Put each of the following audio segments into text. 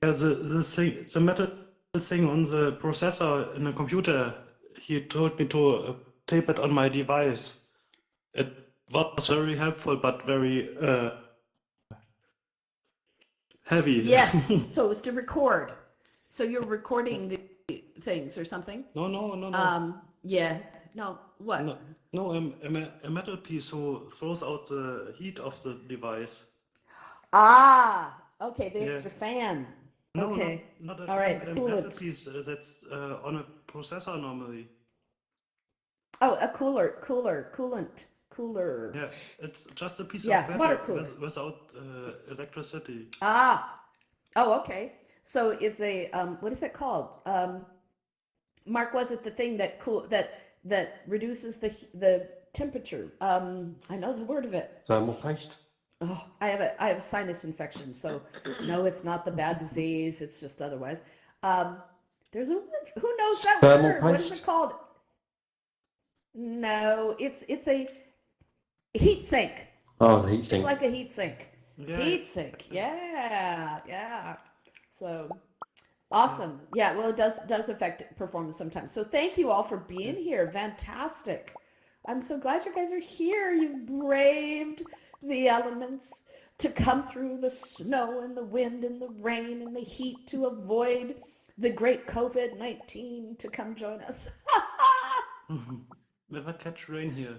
the metal thing on the processor in a computer, he told me to tape it on my device. It was very helpful, but very heavy. Yes, so it was to record. So you're recording the things or something? No. Yeah, no, what? No, a metal piece who throws out the heat of the device. Ah, okay, the Yeah. extra fan. No, Okay, not a all fan, right, a metal coolant. piece that's on a processor normally. Oh, a coolant, cooler. Yeah, it's just a piece of Yeah, water metal cooler. without electricity. Ah, oh, okay. So it's a, what is it called? Mark, was it the thing that that reduces the temperature? I know the word of it. Thermal paste? Oh, I have a sinus infection, so no, it's not the bad disease. It's just otherwise. Um, there's a word. Who knows that Thermal word? What is it paste? called? No, it's a heat sink. Oh, the heat It's sink. like a heat sink. Yeah, Heat sink. Yeah. So awesome. Yeah, well, it does affect performance sometimes. So thank you all for being here. Fantastic. I'm so glad you guys are here. You've braved the elements to come through the snow and the wind and the rain and the heat to avoid the great COVID-19 to come join us. never catch rain here.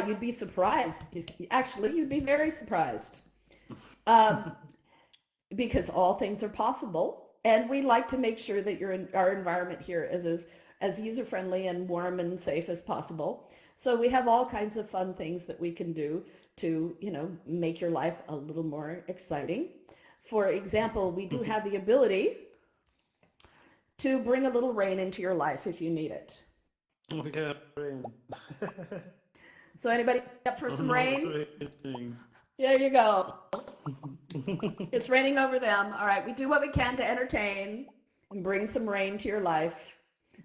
You'd be surprised. Actually, you'd be very surprised. Um, because all things are possible, and we like to make sure that our environment here is as user-friendly and warm and safe as possible. So we have all kinds of fun things that we can do to, make your life a little more exciting. For example, we do have the ability to bring a little rain into your life if you need it. Oh yeah, rain. So anybody up for some No, rain? it's raining. There you go. It's raining over them. All right, we do what we can to entertain and bring some rain to your life.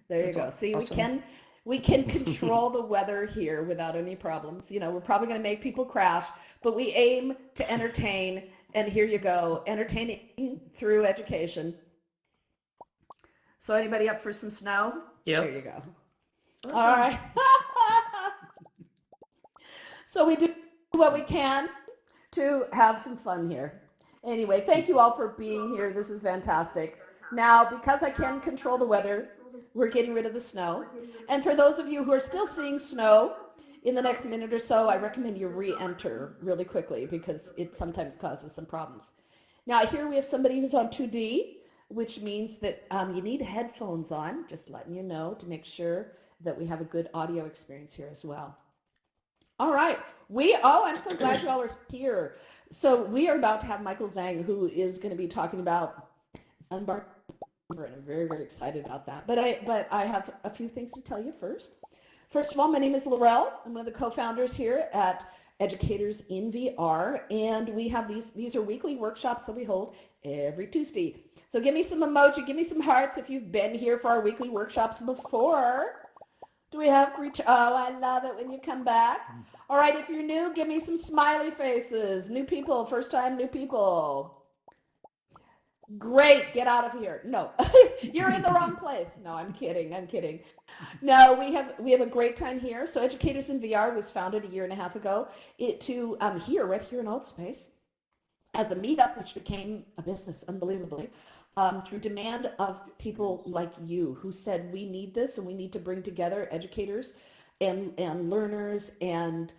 There you go. See, awesome. we can control the weather here without any problems. We're probably going to make people crash, but we aim to entertain. And here you go, entertaining through education. So anybody up for some snow? Yep. There you go. All right. So we do what we can to have some fun here. Anyway, thank you all for being here. This is fantastic. Now, because I can control the weather, we're getting rid of the snow. And for those of you who are still seeing snow in the next minute or so, I recommend you re-enter really quickly because it sometimes causes some problems. Now, here we have somebody who's on 2D, which means that you need headphones on, just letting you know to make sure that we have a good audio experience here as well. All right. I'm so glad you all are here. So we are about to have Michael Zhang, who is going to be talking about Dunbar, and I'm very, very excited about that. But I have a few things to tell you first. First of all, my name is Laurel. I'm one of the co-founders here at Educators in VR, and we have these are weekly workshops that we hold every Tuesday. So give me some emoji, give me some hearts if you've been here for our weekly workshops before. Do we have oh, I love it when you come back. All right, if you're new, give me some smiley faces. New people, first time new people. Great, get out of here. No, you're in the wrong place. No, I'm kidding. No, we have a great time here. So Educators in VR was founded a year and a half ago right here in Old Space as a meetup, which became a business, unbelievably. Through demand of people like you who said we need this and we need to bring together educators and learners and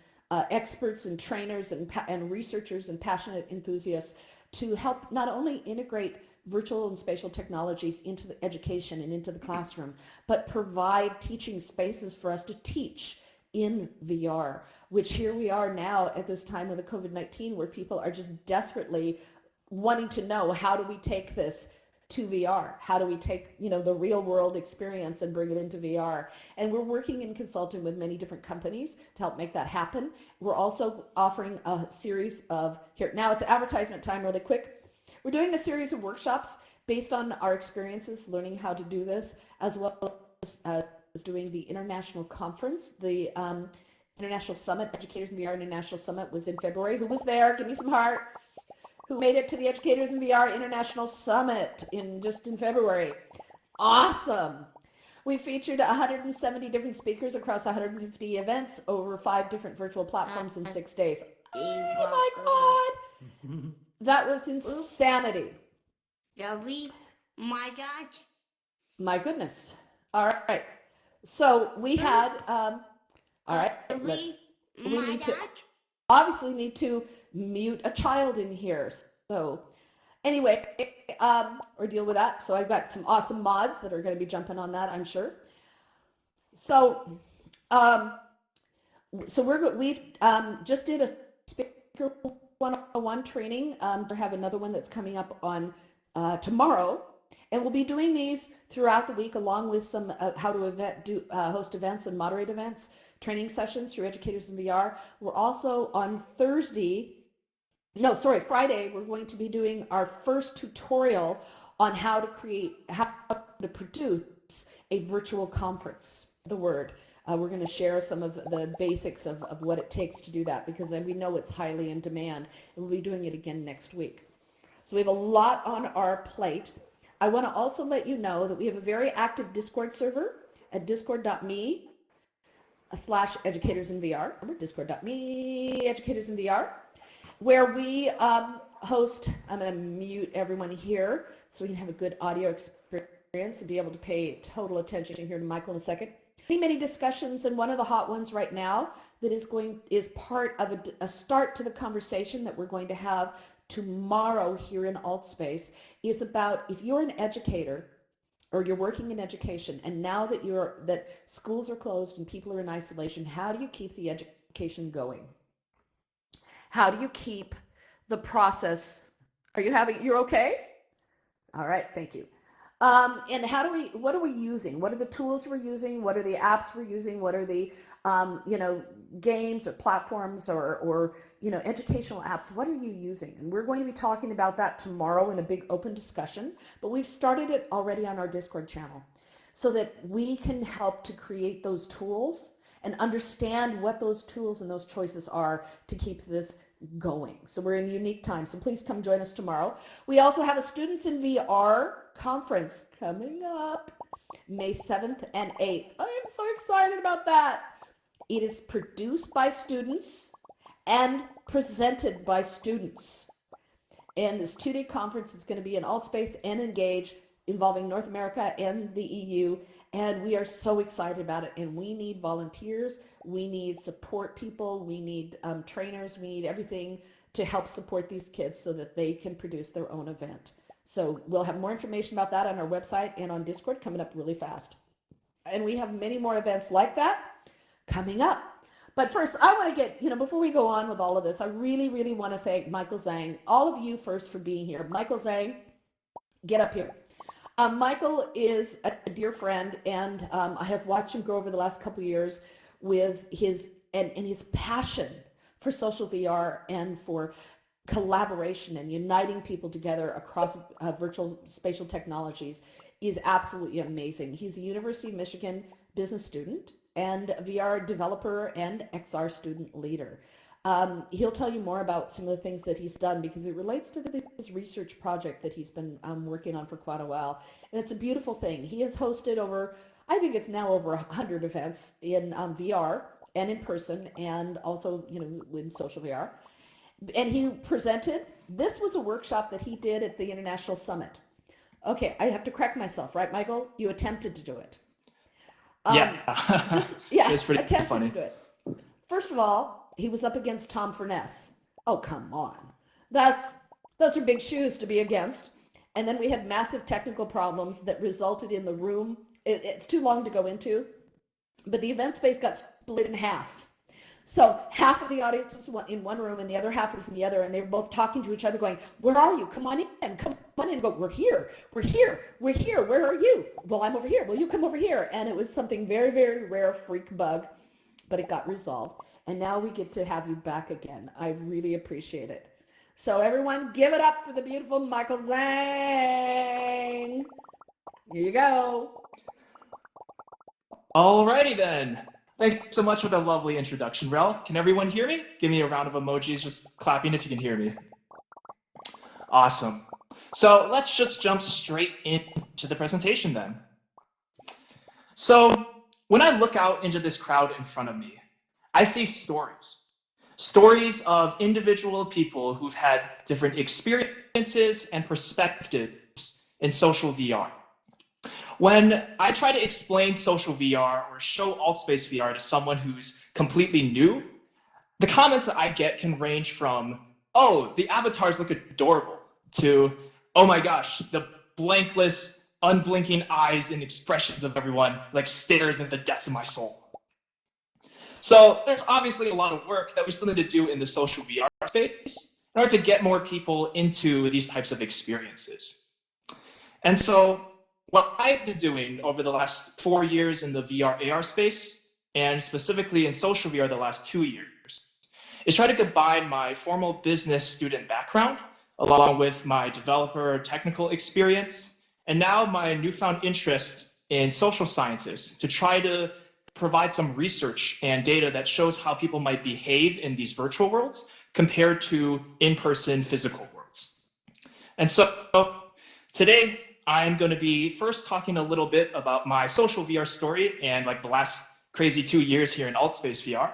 experts and trainers and researchers and passionate enthusiasts to help not only integrate virtual and spatial technologies into the education and into the classroom, but provide teaching spaces for us to teach in VR, which here we are now at this time of the COVID-19 where people are just desperately wanting to know, how do we take this to VR? How do we take, the real world experience and bring it into VR? And we're working and consulting with many different companies to help make that happen. We're also offering a series of, now it's advertisement time really quick. We're doing a series of workshops based on our experiences learning how to do this, as well as doing the international conference. The International Summit, Educators in VR International Summit was in February. Who was there? Give me some hearts. who made it to the Educators in VR International Summit in February. Awesome. We featured 170 different speakers across 150 events over 5 different virtual platforms in 6 days. Oh my God. That was insanity. My God. My goodness. All right. So we had, all right, obviously need to mute a child in here. So anyway, or deal with that. So I've got some awesome mods that are going to be jumping on that, I'm sure. So, we've just did a speaker 101 training. To have another one that's coming up on tomorrow, and we'll be doing these throughout the week, along with some how to host events and moderate events, training sessions through Educators in VR. We're also on Friday, we're going to be doing our first tutorial on how to produce a virtual conference, we're going to share some of the basics of what it takes to do that, because we know it's highly in demand, and we'll be doing it again next week. So we have a lot on our plate. I want to also let you know that we have a very active Discord server at discord.me/educatorsinvr, discord.me educatorsinvr, where we host. I'm going to mute everyone here so we can have a good audio experience and be able to pay total attention here to Michael in a second. Many discussions, and one of the hot ones right now that is part of a start to the conversation that we're going to have tomorrow here in AltSpace is about, if you're an educator or you're working in education, and now that schools are closed and people are in isolation, how do you keep the education going? How do you keep the process? You're okay? All right, thank you. And what are we using? What are the tools we're using? What are the apps we're using? What are the, games or platforms or educational apps? What are you using? And we're going to be talking about that tomorrow in a big open discussion, but we've started it already on our Discord channel so that we can help to create those tools and understand what those tools and those choices are to keep this going. So we're in a unique time. So please come join us tomorrow. We also have a Students in VR conference coming up May 7th and 8th. I am so excited about that. It is produced by students and presented by students. And this 2-day conference is going to be in AltSpace and Engage, involving North America and the EU. And we are so excited about it. And we need volunteers. We need support people. We need trainers. We need everything to help support these kids so that they can produce their own event. So we'll have more information about that on our website and on Discord coming up really fast. And we have many more events like that coming up. But first, I want to get, before we go on with all of this, I really, really want to thank Michael Zhang, all of you first for being here. Michael Zhang, get up here. Michael is a dear friend, and I have watched him grow over the last couple of years with his passion for social VR and for collaboration and uniting people together across virtual spatial technologies is absolutely amazing. He's a University of Michigan business student and a VR developer and XR student leader. He'll tell you more about some of the things that he's done because it relates to his research project that he's been working on for quite a while. And it's a beautiful thing. He has hosted I think it's now over 100 events in VR and in person, and also, in social VR. And he presented, this was a workshop that he did at the International Summit. Okay, I have to correct myself, right, Michael? You attempted to do it. Yeah. It's pretty attempted funny. to do it. First of all, he was up against Tom Furness. Oh, come on. Those are big shoes to be against. And then we had massive technical problems that resulted in the room. It's too long to go into, but the event space got split in half. So half of the audience was in one room and the other half was in the other, and they were both talking to each other going, where are you? Come on in, come on in. Go, we're here, where are you? Well, I'm over here. Well, you come over here. And it was something very, very rare freak bug, but it got resolved. And now we get to have you back again. I really appreciate it. So everyone, give it up for the beautiful Michael Zhang. Here you go. Alrighty then. Thanks so much for the lovely introduction, Rel. Can everyone hear me? Give me a round of emojis, just clapping if you can hear me. Awesome. So let's just jump straight into the presentation then. So when I look out into this crowd in front of me, I see stories of individual people who've had different experiences and perspectives in social VR. When I try to explain social VR or show AltSpace VR to someone who's completely new, the comments that I get can range from, oh, the avatars look adorable, to, oh my gosh, the blankless, unblinking eyes and expressions of everyone like stares into the depths of my soul. So there's obviously a lot of work that we still need to do in the social VR space in order to get more people into these types of experiences. And so what I've been doing over the last 4 years in the VR AR space, and specifically in social VR the last 2 years, is try to combine my formal business student background along with my developer technical experience, and now my newfound interest in social sciences to try to provide some research and data that shows how people might behave in these virtual worlds compared to in-person physical worlds. And so today, I'm going to be first talking a little bit about my social VR story and like the last crazy 2 years here in AltSpace VR.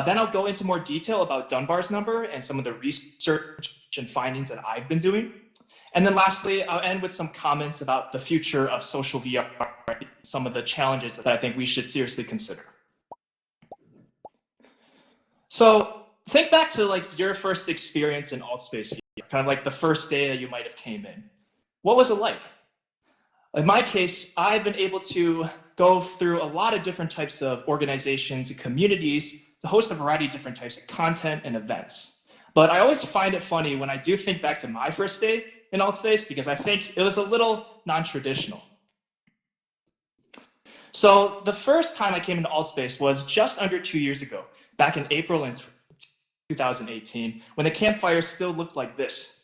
Then I'll go into more detail about Dunbar's number and some of the research and findings that I've been doing. And then lastly, I'll end with some comments about the future of social VR, some of the challenges that I think we should seriously consider. So think back to like your first experience in AltSpace VR, kind of like the first day that you might have came in. What was it like? In my case, I've been able to go through a lot of different types of organizations and communities to host a variety of different types of content and events. But I always find it funny when I do think back to my first day in AltSpace because I think it was a little non-traditional. So the first time I came into AltSpace was just under 2 years ago, back in April in 2018, when the campfire still looked like this.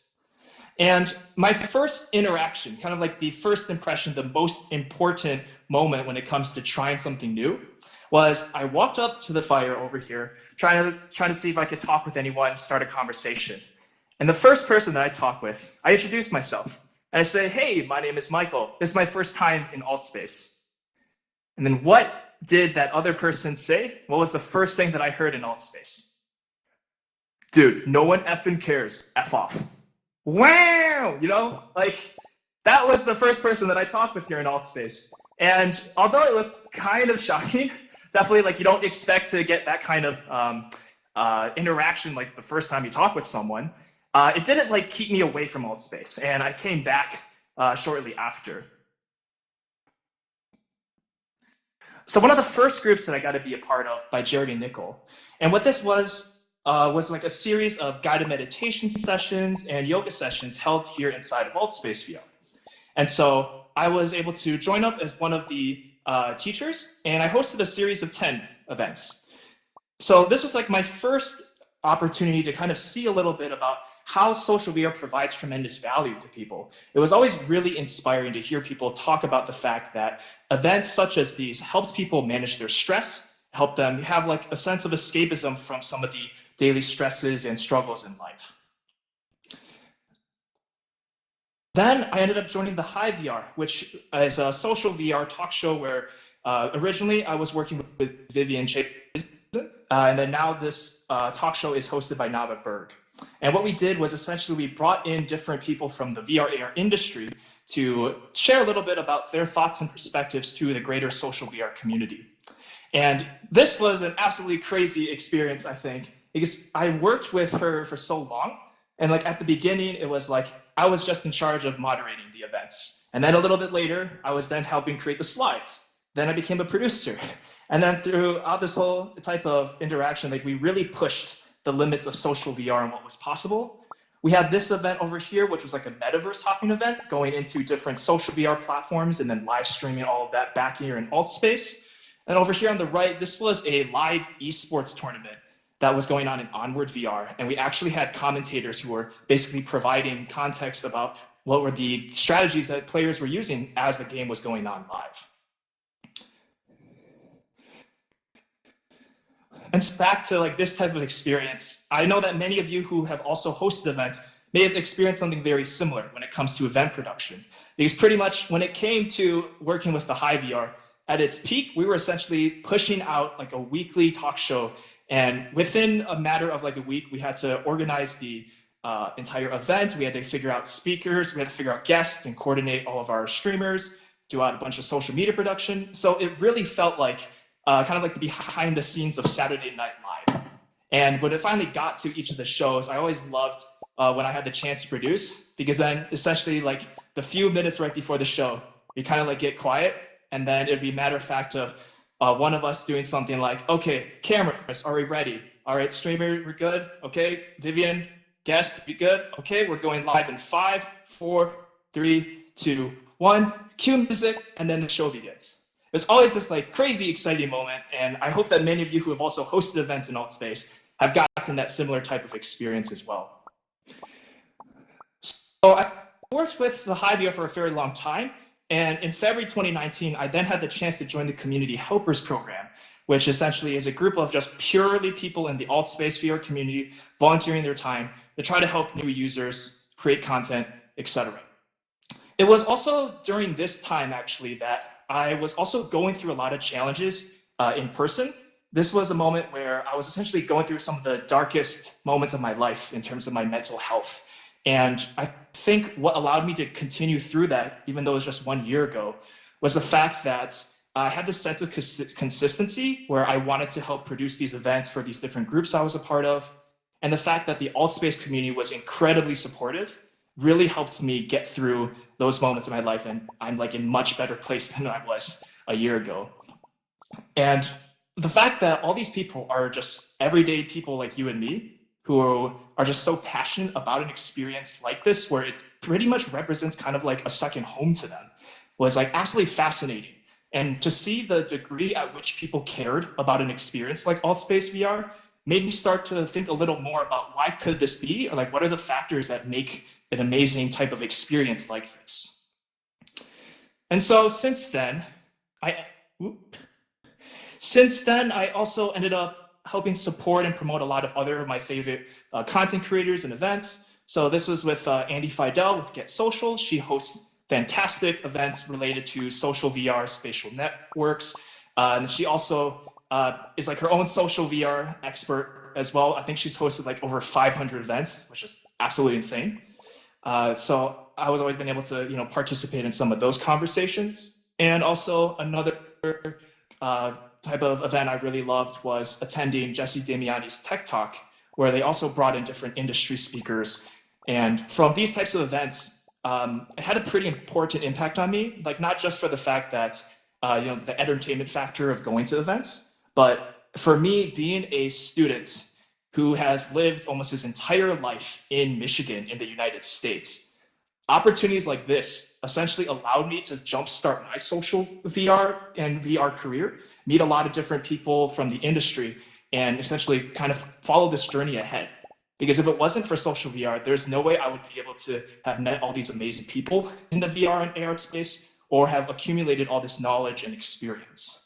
And my first interaction, kind of like the first impression, the most important moment when it comes to trying something new, was I walked up to the fire over here, trying to see if I could talk with anyone, start a conversation. And the first person that I talk with, I introduce myself. And I say, hey, my name is Michael. This is my first time in AltSpace. And then what did that other person say? What was the first thing that I heard in AltSpace? Dude, no one effing cares. F off. Wow, you know, like that was the first person that I talked with here in AltSpace. And although it was kind of shocking, definitely like you don't expect to get that kind of interaction like the first time you talk with someone, it didn't like keep me away from AltSpace. And I came back shortly after. So one of the first groups that I got to be a part of by Jared and Nickel. And what this was like a series of guided meditation sessions and yoga sessions held here inside of AltSpace VR. And so I was able to join up as one of the teachers, and I hosted a series of 10 events. So this was like my first opportunity to kind of see a little bit about how social VR provides tremendous value to people. It was always really inspiring to hear people talk about the fact that events such as these helped people manage their stress, help them have like a sense of escapism from some of the daily stresses and struggles in life. Then I ended up joining the High VR, which is a social VR talk show where originally I was working with Vivian Chase, and then now this talk show is hosted by Nava Berg. And what we did was essentially we brought in different people from the VR AR industry to share a little bit about their thoughts and perspectives to the greater social VR community. And this was an absolutely crazy experience, I think, because I worked with her for so long. And like at the beginning, it was like I was just in charge of moderating the events. And then a little bit later, I was then helping create the slides. Then I became a producer. And then throughout this whole type of interaction, like we really pushed the limits of social VR and what was possible. We had this event over here, which was like a metaverse hopping event, going into different social VR platforms and then live streaming all of that back here in AltSpace. And over here on the right, this was a live esports tournament that was going on in Onward VR. And we actually had commentators who were basically providing context about what were the strategies that players were using as the game was going on live. And back to like this type of experience, I know that many of you who have also hosted events may have experienced something very similar when it comes to event production. Because pretty much when it came to working with the HiVR, at its peak, we were essentially pushing out like a weekly talk show. And within a matter of like a week, we had to organize the entire event. We had to figure out speakers, we had to figure out guests and coordinate all of our streamers, do out a bunch of social media production. So it really felt like kind of like the behind the scenes of Saturday Night Live. And when it finally got to each of the shows, I always loved when I had the chance to produce, because then essentially like the few minutes right before the show, we kind of like get quiet, and then it'd be a matter of fact of one of us doing something like, okay, cameras, are we ready? All right, streamer, we're good. Okay, Vivian, guest, we good? Okay, we're going live in 5, 4, 3, 2, 1. Cue music, and then the show begins. It's always this like crazy exciting moment, and I hope that many of you who have also hosted events in AltSpace have gotten that similar type of experience as well. So I worked with the HiVR for a very long time, and in February 2019, I then had the chance to join the Community Helpers Program, which essentially is a group of just purely people in the AltSpace VR community volunteering their time to try to help new users create content, etc. It was also during this time, actually, that I was also going through a lot of challenges in person. This was a moment where I was essentially going through some of the darkest moments of my life in terms of my mental health. And I think what allowed me to continue through that, even though it was just 1 year ago, was the fact that I had this sense of consistency where I wanted to help produce these events for these different groups I was a part of. And the fact that the AltSpace community was incredibly supportive really helped me get through those moments in my life. And I'm like in much better place than I was a year ago. And the fact that all these people are just everyday people like you and me, who are just so passionate about an experience like this, where it pretty much represents kind of like a second home to them, was like absolutely fascinating. And to see the degree at which people cared about an experience like AltSpace VR made me start to think a little more about why could this be, or like what are the factors that make an amazing type of experience like this. And so since then, I also ended up helping support and promote a lot of other of my favorite content creators and events. So this was with Andy Fidel with Get Social. She hosts fantastic events related to social VR, spatial networks. And she also is like her own social VR expert as well. I think she's hosted like over 500 events, which is absolutely insane. So I was always been able to, participate in some of those conversations. And also another type of event I really loved was attending Jesse Damiani's Tech Talk, where they also brought in different industry speakers. And from these types of events, it had a pretty important impact on me, like not just for the fact that, the entertainment factor of going to events, but for me being a student who has lived almost his entire life in Michigan in the United States, opportunities like this essentially allowed me to jumpstart my social VR and VR career, meet a lot of different people from the industry, and essentially kind of follow this journey ahead. Because if it wasn't for social VR, there's no way I would be able to have met all these amazing people in the VR and AR space, or have accumulated all this knowledge and experience.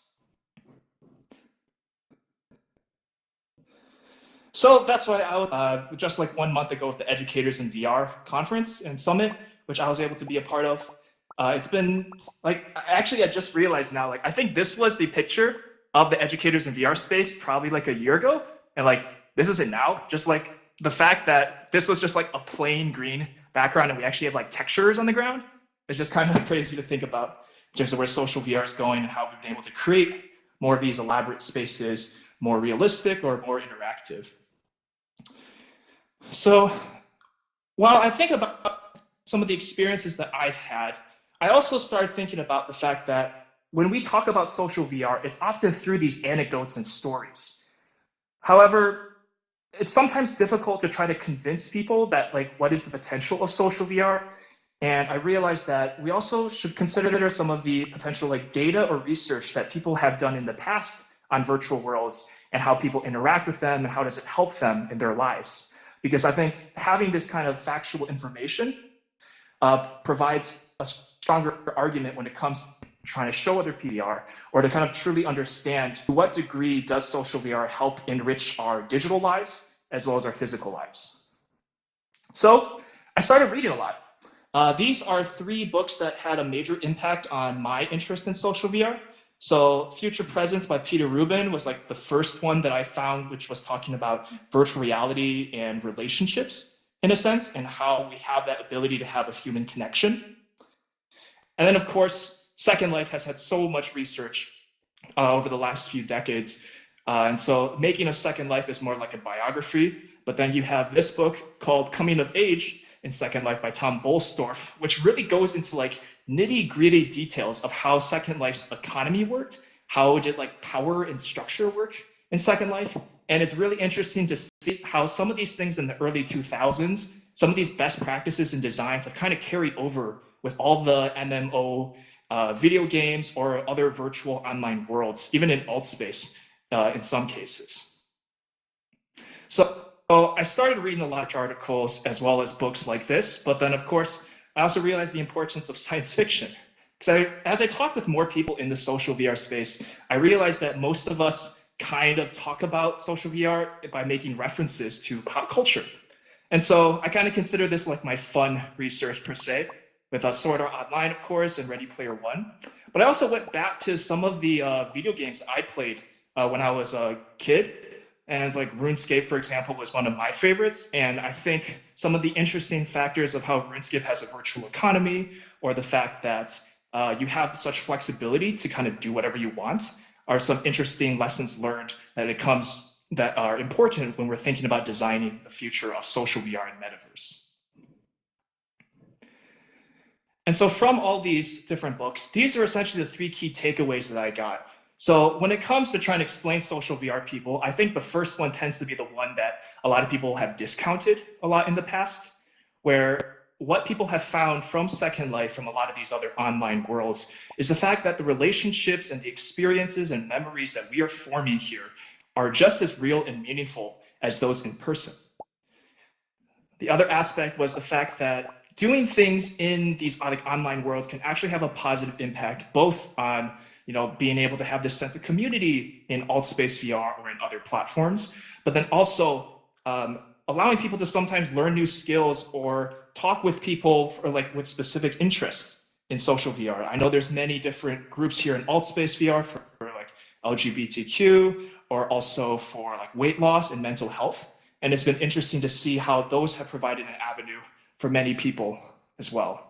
So that's why I was just like 1 month ago at the Educators in VR conference and summit, which I was able to be a part of. It's been like, actually I just realized now, like I think this was the picture of the Educators in VR space probably like a year ago. And like, this is it now. Just like the fact that this was just like a plain green background and we actually have like textures on the ground. It's just kind of crazy to think about in terms of where social VR is going and how we've been able to create more of these elaborate spaces, more realistic or more interactive. So while I think about some of the experiences that I've had, I also started thinking about the fact that when we talk about social VR, it's often through these anecdotes and stories. However, it's sometimes difficult to try to convince people that like what is the potential of social VR. And I realized that we also should consider some of the potential like data or research that people have done in the past on virtual worlds and how people interact with them and how does it help them in their lives. Because I think having this kind of factual information provides a stronger argument when it comes to trying to show other PVR, or to kind of truly understand to what degree does social VR help enrich our digital lives as well as our physical lives. So I started reading a lot. These are 3 books that had a major impact on my interest in social VR. So Future Presence by Peter Rubin was like the first one that I found, which was talking about virtual reality and relationships in a sense, and how we have that ability to have a human connection. And then of course, Second Life has had so much research over the last few decades. And so Making of Second Life is more like a biography, but then you have this book called Coming of Age in Second Life by Tom Bolstorff, which really goes into like nitty-gritty details of how Second Life's economy worked, how did like power and structure work in Second Life. And it's really interesting to see how some of these things in the early 2000s, some of these best practices and designs have kind of carried over with all the MMO video games or other virtual online worlds, even in alt space in some cases. So I started reading a lot of articles as well as books like this, but then of course, I also realized the importance of science fiction. Because as I talk with more people in the social VR space, I realized that most of us kind of talk about social VR by making references to pop culture. And so I kind of consider this like my fun research per se, with Sword Art Online, of course, and Ready Player One. But I also went back to some of the video games I played when I was a kid. And like RuneScape, for example, was one of my favorites. And I think some of the interesting factors of how RuneScape has a virtual economy, or the fact that you have such flexibility to kind of do whatever you want, are some interesting lessons learned that are important when we're thinking about designing the future of social VR and metaverse. And so from all these different books, these are essentially the 3 key takeaways that I got. So when it comes to trying to explain social VR people, I think the first one tends to be the one that a lot of people have discounted a lot in the past, where what people have found from Second Life, from a lot of these other online worlds, is the fact that the relationships and the experiences and memories that we are forming here are just as real and meaningful as those in person. The other aspect was the fact that doing things in these like online worlds can actually have a positive impact, both on being able to have this sense of community in alt space VR or in other platforms, but then also allowing people to sometimes learn new skills or talk with people for like with specific interests in social VR. I know there's many different groups here in alt space VR for like LGBTQ, or also for like weight loss and mental health. And it's been interesting to see how those have provided an avenue for many people as well.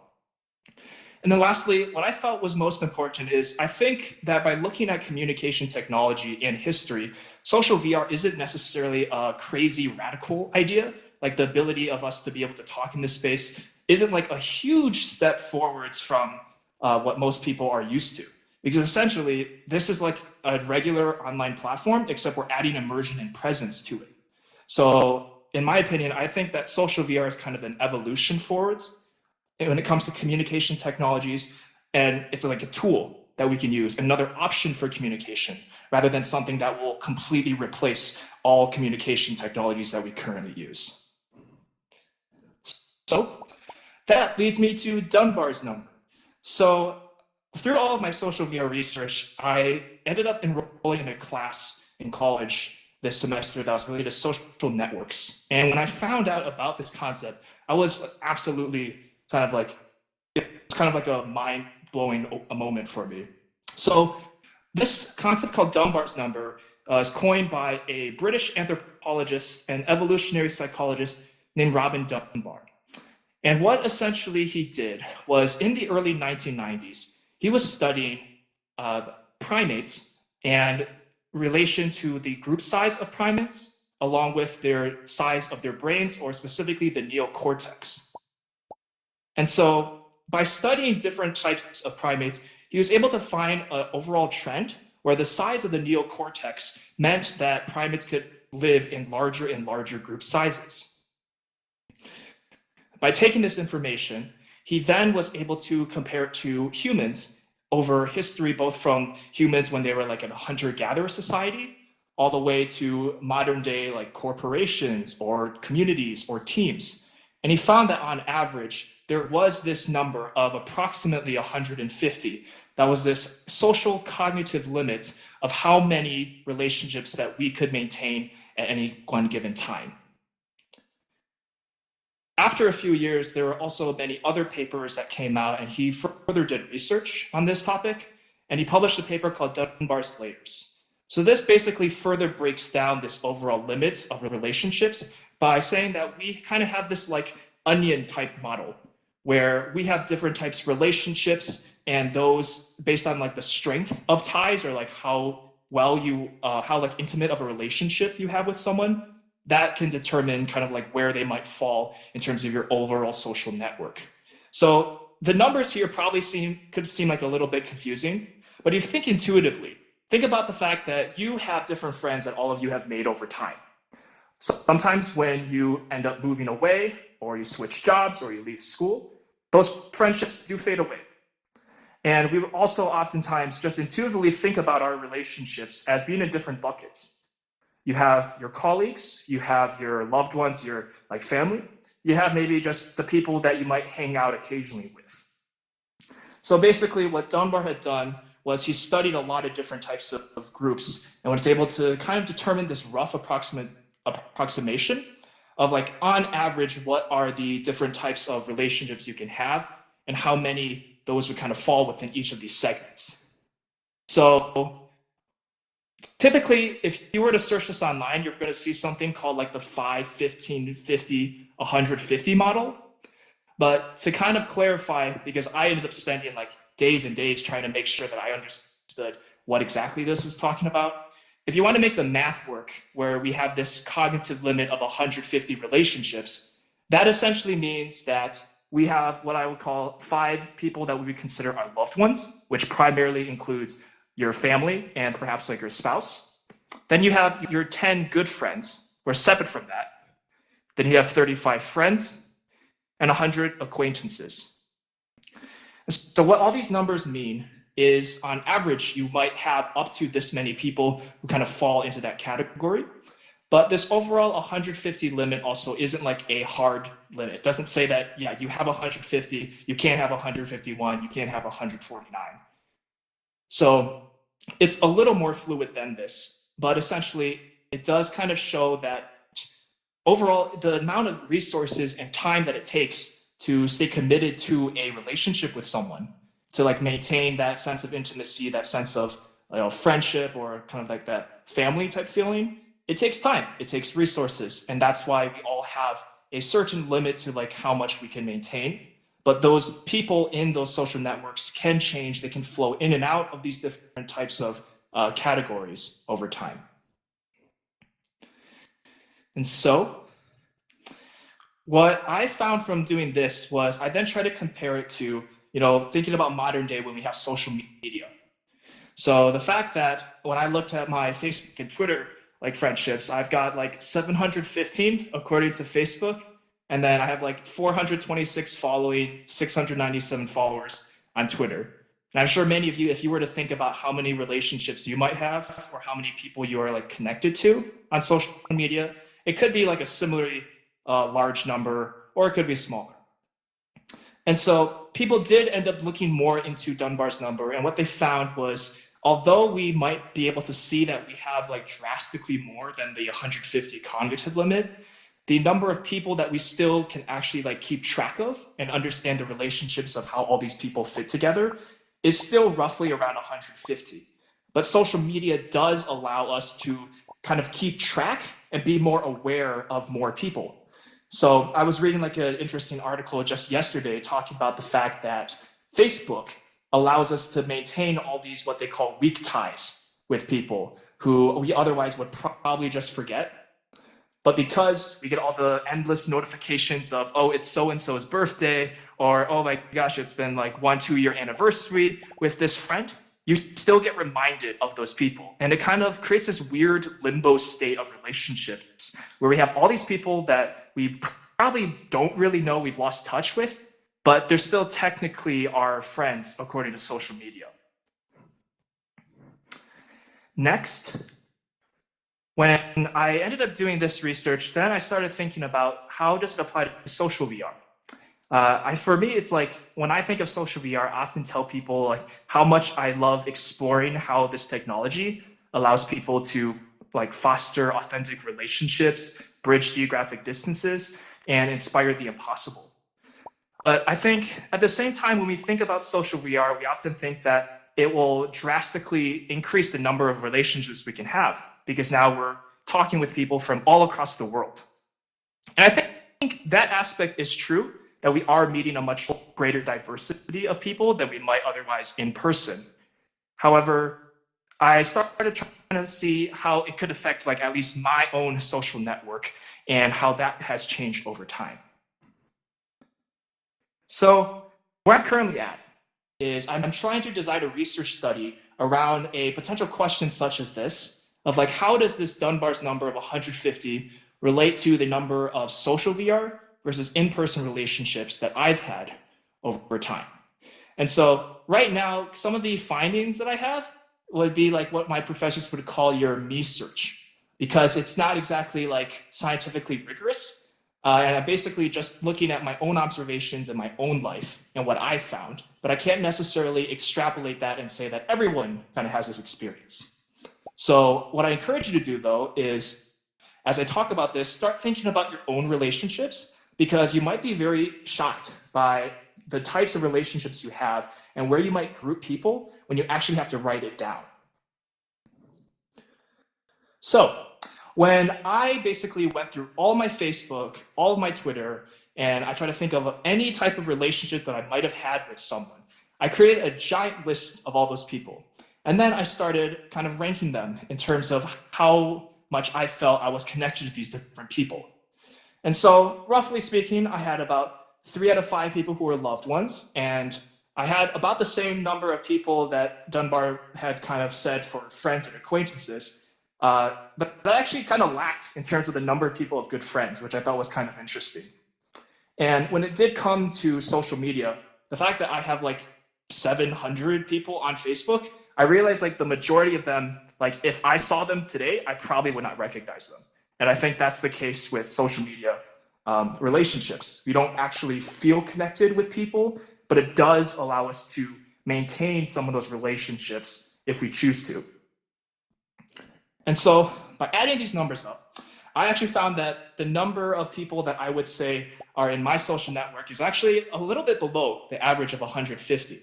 And then lastly, what I thought was most important is I think that by looking at communication technology and history, social VR isn't necessarily a crazy radical idea. Like the ability of us to be able to talk in this space isn't like a huge step forwards from what most people are used to. Because essentially, this is like a regular online platform, except we're adding immersion and presence to it. So in my opinion, I think that social VR is kind of an evolution forwards when it comes to communication technologies, and it's like a tool that we can use, another option for communication, rather than something that will completely replace all communication technologies that we currently use. So that leads me to Dunbar's number. So through all of my social VR research, I ended up enrolling in a class in college this semester that was related to social networks. And when I found out about this concept, I was absolutely it's kind of like a mind-blowing moment for me. So this concept called Dunbar's number is coined by a British anthropologist and evolutionary psychologist named Robin Dunbar. And what essentially he did was in the early 1990s, he was studying primates and relation to the group size of primates, along with their size of their brains, or specifically the neocortex. And so by studying different types of primates, he was able to find an overall trend where the size of the neocortex meant that primates could live in larger and larger group sizes. By taking this information, he then was able to compare it to humans over history, both from humans when they were like in a hunter-gatherer society, all the way to modern day like corporations or communities or teams. And he found that on average, there was this number of approximately 150. That was this social cognitive limit of how many relationships that we could maintain at any one given time. after a few years, there were also many other papers that came out, and he further did research on this topic, and he published a paper called Dunbar's layers. So this basically further breaks down this overall limits of relationships by saying that we kind of have this like onion type model where we have different types of relationships, and those based on like the strength of ties, or like how well you how like intimate of a relationship you have with someone, that can determine kind of like where they might fall in terms of your overall social network. So the numbers here probably could seem like a little bit confusing, but if you think intuitively, think about the fact that you have different friends that all of you have made over time. So sometimes when you end up moving away, or you switch jobs, or you leave school, those friendships do fade away. And we also oftentimes just intuitively think about our relationships as being in different buckets. You have your colleagues, you have your loved ones, your like family, you have maybe just the people that you might hang out occasionally with. So basically what Dunbar had done was he studied a lot of different types of groups and was able to kind of determine this rough approximation of like on average, what are the different types of relationships you can have and how many those would kind of fall within each of these segments. So typically, if you were to search this online, you're going to see something called like the 5, 15, 50, 150 model. But to kind of clarify, because I ended up spending like days and days trying to make sure that I understood what exactly this is talking about. If you want to make the math work, where we have this cognitive limit of 150 relationships, that essentially means that we have what I would call 5 people that we would consider our loved ones, which primarily includes your family and perhaps like your spouse. Then you have your 10 good friends, who are separate from that. Then you have 35 friends and 100 acquaintances. So what all these numbers mean is on average, you might have up to this many people who kind of fall into that category. But this overall 150 limit also isn't like a hard limit. It doesn't say that, yeah, you have 150, you can't have 151, you can't have 149. So it's a little more fluid than this, but essentially it does kind of show that overall the amount of resources and time that it takes to stay committed to a relationship with someone, to like maintain that sense of intimacy, that sense of friendship, or kind of like that family type feeling, it takes time, it takes resources, and that's why we all have a certain limit to like how much we can maintain. But those people in those social networks can change, they can flow in and out of these different types of categories over time. And so what I found from doing this was I then tried to compare it to, thinking about modern day when we have social media. So the fact that when I looked at my Facebook and Twitter like friendships, I've got like 715 according to Facebook, and then I have like 426 following, 697 followers on Twitter. And I'm sure many of you, if you were to think about how many relationships you might have or how many people you are like connected to on social media, it could be like a similarly large number, or it could be smaller. And so people did end up looking more into Dunbar's number, and what they found was, although we might be able to see that we have like drastically more than the 150 cognitive limit, the number of people that we still can actually like keep track of and understand the relationships of how all these people fit together is still roughly around 150. But social media does allow us to kind of keep track and be more aware of more people. So I was reading like an interesting article just yesterday talking about the fact that Facebook allows us to maintain all these what they call weak ties with people who we otherwise would probably just forget. But because we get all the endless notifications of, oh, it's so-and-so's birthday, or, oh my gosh, it's been like 1-2 year anniversary with this friend, you still get reminded of those people. And it kind of creates this weird limbo state of relationships where we have all these people that we probably don't really know, we've lost touch with, but they're still technically our friends according to social media. Next, when I ended up doing this research, then I started thinking about how does it apply to social VR? For me, it's like when I think of social VR, I often tell people like how much I love exploring how this technology allows people to like foster authentic relationships, bridge geographic distances, and inspire the impossible. But I think at the same time, when we think about social VR, we often think that it will drastically increase the number of relationships we can have, because now we're talking with people from all across the world. And I think that aspect is true, that we are meeting a much greater diversity of people than we might otherwise in person. However, I started trying to see how it could affect like at least my own social network and how that has changed over time. So where I'm currently at is I'm trying to design a research study around a potential question such as this, of like, how does this Dunbar's number of 150 relate to the number of social VR versus in-person relationships that I've had over time? And so right now, some of the findings that I have would be like what my professors would call your me search, because it's not exactly like scientifically rigorous. And I'm basically just looking at my own observations in my own life and what I found, but I can't necessarily extrapolate that and say that everyone kind of has this experience. So what I encourage you to do though is, as I talk about this, start thinking about your own relationships, because you might be very shocked by the types of relationships you have and where you might group people when you actually have to write it down. So when I basically went through all my Facebook, all of my Twitter, and I tried to think of any type of relationship that I might have had with someone, I created a giant list of all those people. And then I started kind of ranking them in terms of how much I felt I was connected to these different people. And so roughly speaking, I had about 3 out of 5 people who were loved ones, and I had about the same number of people that Dunbar had kind of said for friends and acquaintances. But that actually kind of lacked in terms of the number of people of good friends, which I thought was kind of interesting. And when it did come to social media, the fact that I have like 700 people on Facebook, I realized like the majority of them, like if I saw them today, I probably would not recognize them. And I think that's the case with social media relationships. We don't actually feel connected with people, but it does allow us to maintain some of those relationships if we choose to. And so by adding these numbers up, I actually found that the number of people that I would say are in my social network is actually a little bit below the average of 150.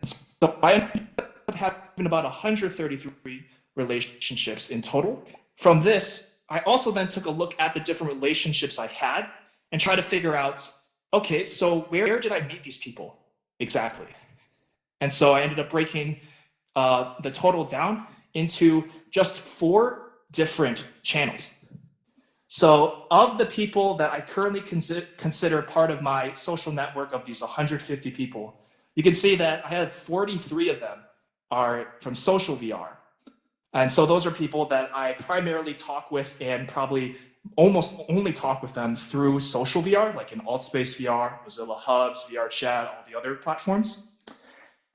So I ended up having about 133 relationships in total. From this, I also then took a look at the different relationships I had and tried to figure out, okay, so where did I meet these people exactly? And so I ended up breaking the total down into just 4 different channels. So of the people that I currently consider part of my social network of these 150 people, you can see that I had 43 of them are from social VR. And so those are people that I primarily talk with and probably almost only talk with them through social VR, like in Altspace VR, Mozilla Hubs, VR Chat, all the other platforms.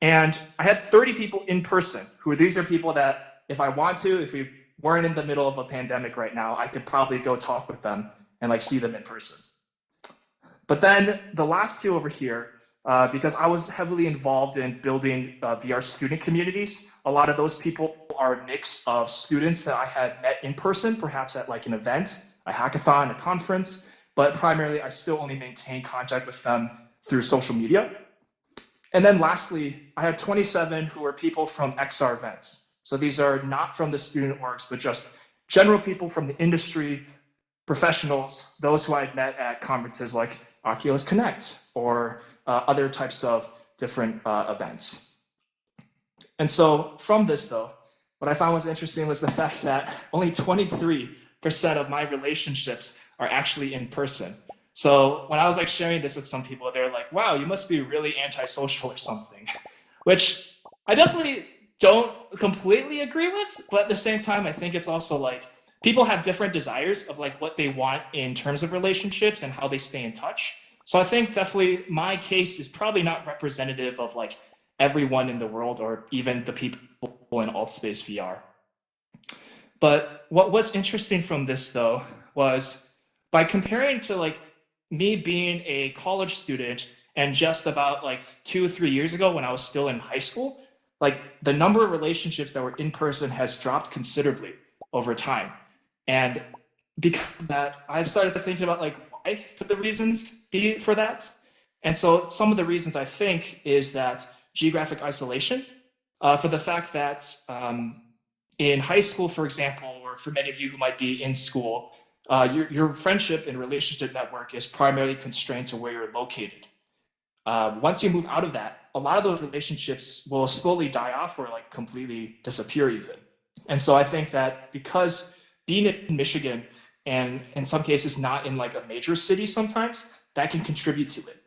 And I had 30 people in person, these are people that if I want to, if we weren't in the middle of a pandemic right now, I could probably go talk with them and like see them in person. But then the last 2 over here, because I was heavily involved in building VR student communities, a lot of those people are a mix of students that I had met in person, perhaps at like an event, a hackathon, a conference, but primarily I still only maintain contact with them through social media. And then lastly, I had 27 who are people from XR events. So these are not from the student orgs, but just general people from the industry, professionals, those who I had met at conferences like Oculus Connect or other types of different events. And so from this though, what I found was interesting was the fact that only 23% of my relationships are actually in person. So when I was like sharing this with some people, they're like, wow, you must be really antisocial or something, which I definitely don't completely agree with. But at the same time, I think it's also like people have different desires of like what they want in terms of relationships and how they stay in touch. So I think definitely my case is probably not representative of like everyone in the world or even the people in Altspace VR. But what was interesting from this though was by comparing to like me being a college student and just about like 2 or 3 years ago when I was still in high school, like the number of relationships that were in person has dropped considerably over time. And because of that, I've started thinking about like why could the reasons be for that. And so some of the reasons I think is that geographic isolation, for the fact that in high school, for example, or for many of you who might be in school, your friendship and relationship network is primarily constrained to where you're located. Once you move out of that, a lot of those relationships will slowly die off or like completely disappear even. And so I think that because being in Michigan and in some cases not in like a major city sometimes, that can contribute to it.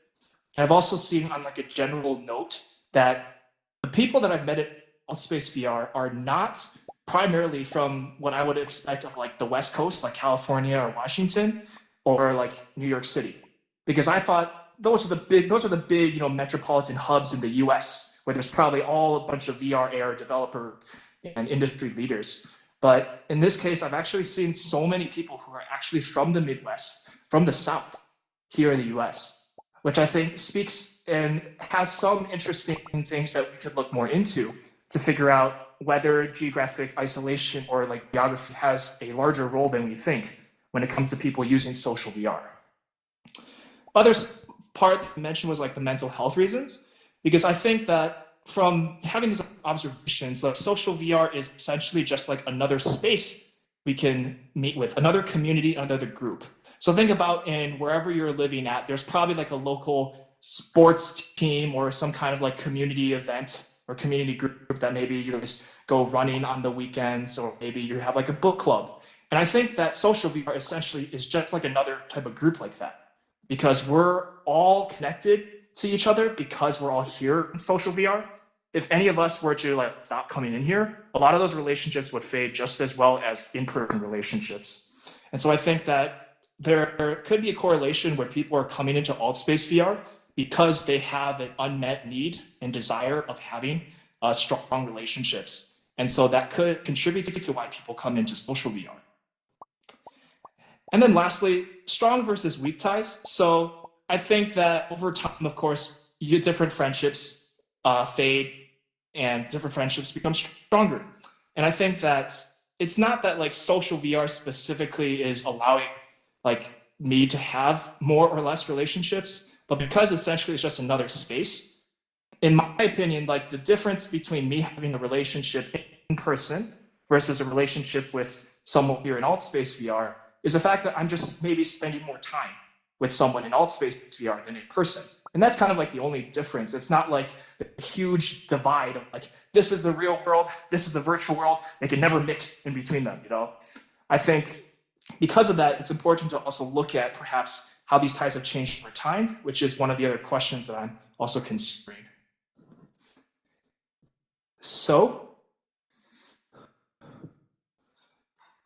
And I've also seen on like a general note that the people that I've met at Altspace VR are not primarily from what I would expect of like the West Coast, like California or Washington, or like New York City, because I thought those are the big, metropolitan hubs in the U.S. where there's probably all a bunch of VR AR developer and industry leaders. But in this case, I've actually seen so many people who are actually from the Midwest, from the South, here in the U.S., which I think speaks and has some interesting things that we could look more into to figure out whether geographic isolation or like geography has a larger role than we think when it comes to people using social VR. Other part you mentioned was like the mental health reasons, because I think that from having these observations, like social VR is essentially just like another space we can meet with, another community, another group. So think about in wherever you're living at, there's probably like a local sports team or some kind of like community event or community group that maybe you guys go running on the weekends, or maybe you have like a book club. And I think that social VR essentially is just like another type of group like that, because we're all connected to each other because we're all here in social VR. If any of us were to like stop coming in here, a lot of those relationships would fade just as well as in-person relationships. And so I think that there could be a correlation where people are coming into Altspace VR because they have an unmet need and desire of having strong relationships. And so that could contribute to why people come into social VR. And then lastly, strong versus weak ties. So I think that over time, of course, you get different friendships fade and different friendships become stronger. And I think that it's not that like social VR specifically is allowing like me to have more or less relationships, but because essentially it's just another space. In my opinion, like the difference between me having a relationship in person versus a relationship with someone here in Altspace VR is the fact that I'm just maybe spending more time with someone in Altspace VR than in person. And that's kind of like the only difference. It's not like a huge divide of like, this is the real world, this is the virtual world. They can never mix in between them, I think because of that, it's important to also look at perhaps how these ties have changed over time, which is one of the other questions that I'm also considering. So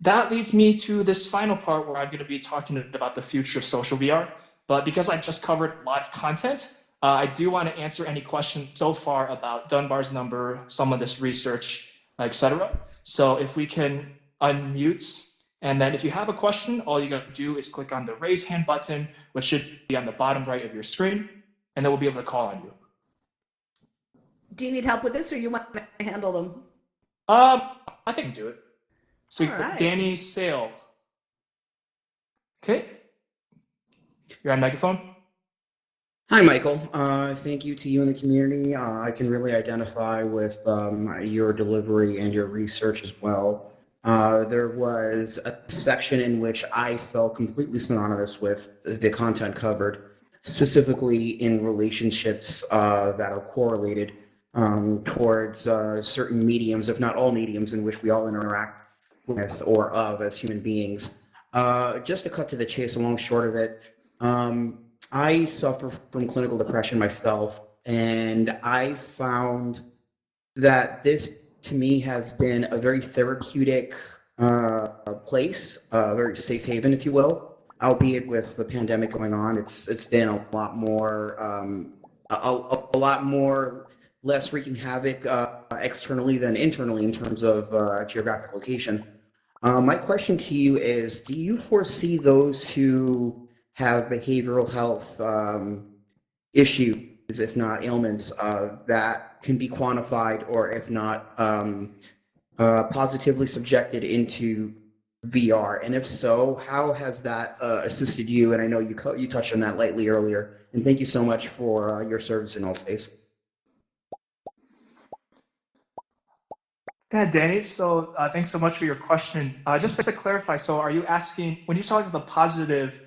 that leads me to this final part where I'm going to be talking about the future of social VR. But because I just covered a lot of content, I do want to answer any questions so far about Dunbar's number, some of this research, etc. So if we can unmute, and then if you have a question, all you got to do is click on the raise hand button, which should be on the bottom right of your screen, and then we'll be able to call on you. Do you need help with this, or you want to handle them? I think I can do it. So right. Danny Sale. Okay. You're on microphone. Hi, Michael. Thank you to you and the community. I can really identify with your delivery and your research as well. There was a section in which I felt completely synonymous with the content covered, specifically in relationships that are correlated towards certain mediums, if not all mediums, in which we all interact with or of as human beings. Just to cut to the chase, along short of it, I suffer from clinical depression myself, and I found that this, to me, has been a very therapeutic place, a very safe haven, if you will. Albeit with the pandemic going on, it's been a lot more, a lot more less wreaking havoc externally than internally in terms of geographic location. My question to you is, do you foresee those who have behavioral health issues, if not ailments, that can be quantified, or if not positively subjected into VR? And if so, how has that assisted you? And I know you touched on that lightly earlier. And thank you so much for your service in Altspace. Yeah, Danny, so thanks so much for your question. Just to clarify, so are you asking, when you talk about the positive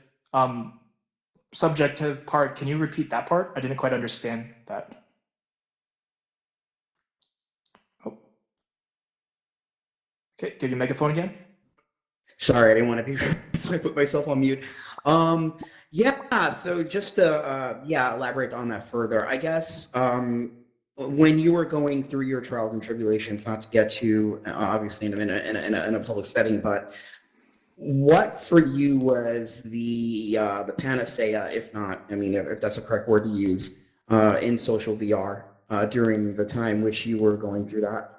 subjective part, can you repeat that part? I didn't quite understand that. Oh. Okay, give your megaphone again. Sorry, I didn't want to be so I put myself on mute. Yeah, so just to elaborate on that further, I guess when you were going through your trials and tribulations, not to get to obviously in a public setting, but what for you was the panacea, if not, I mean, if that's a correct word to use, in social VR during the time which you were going through that?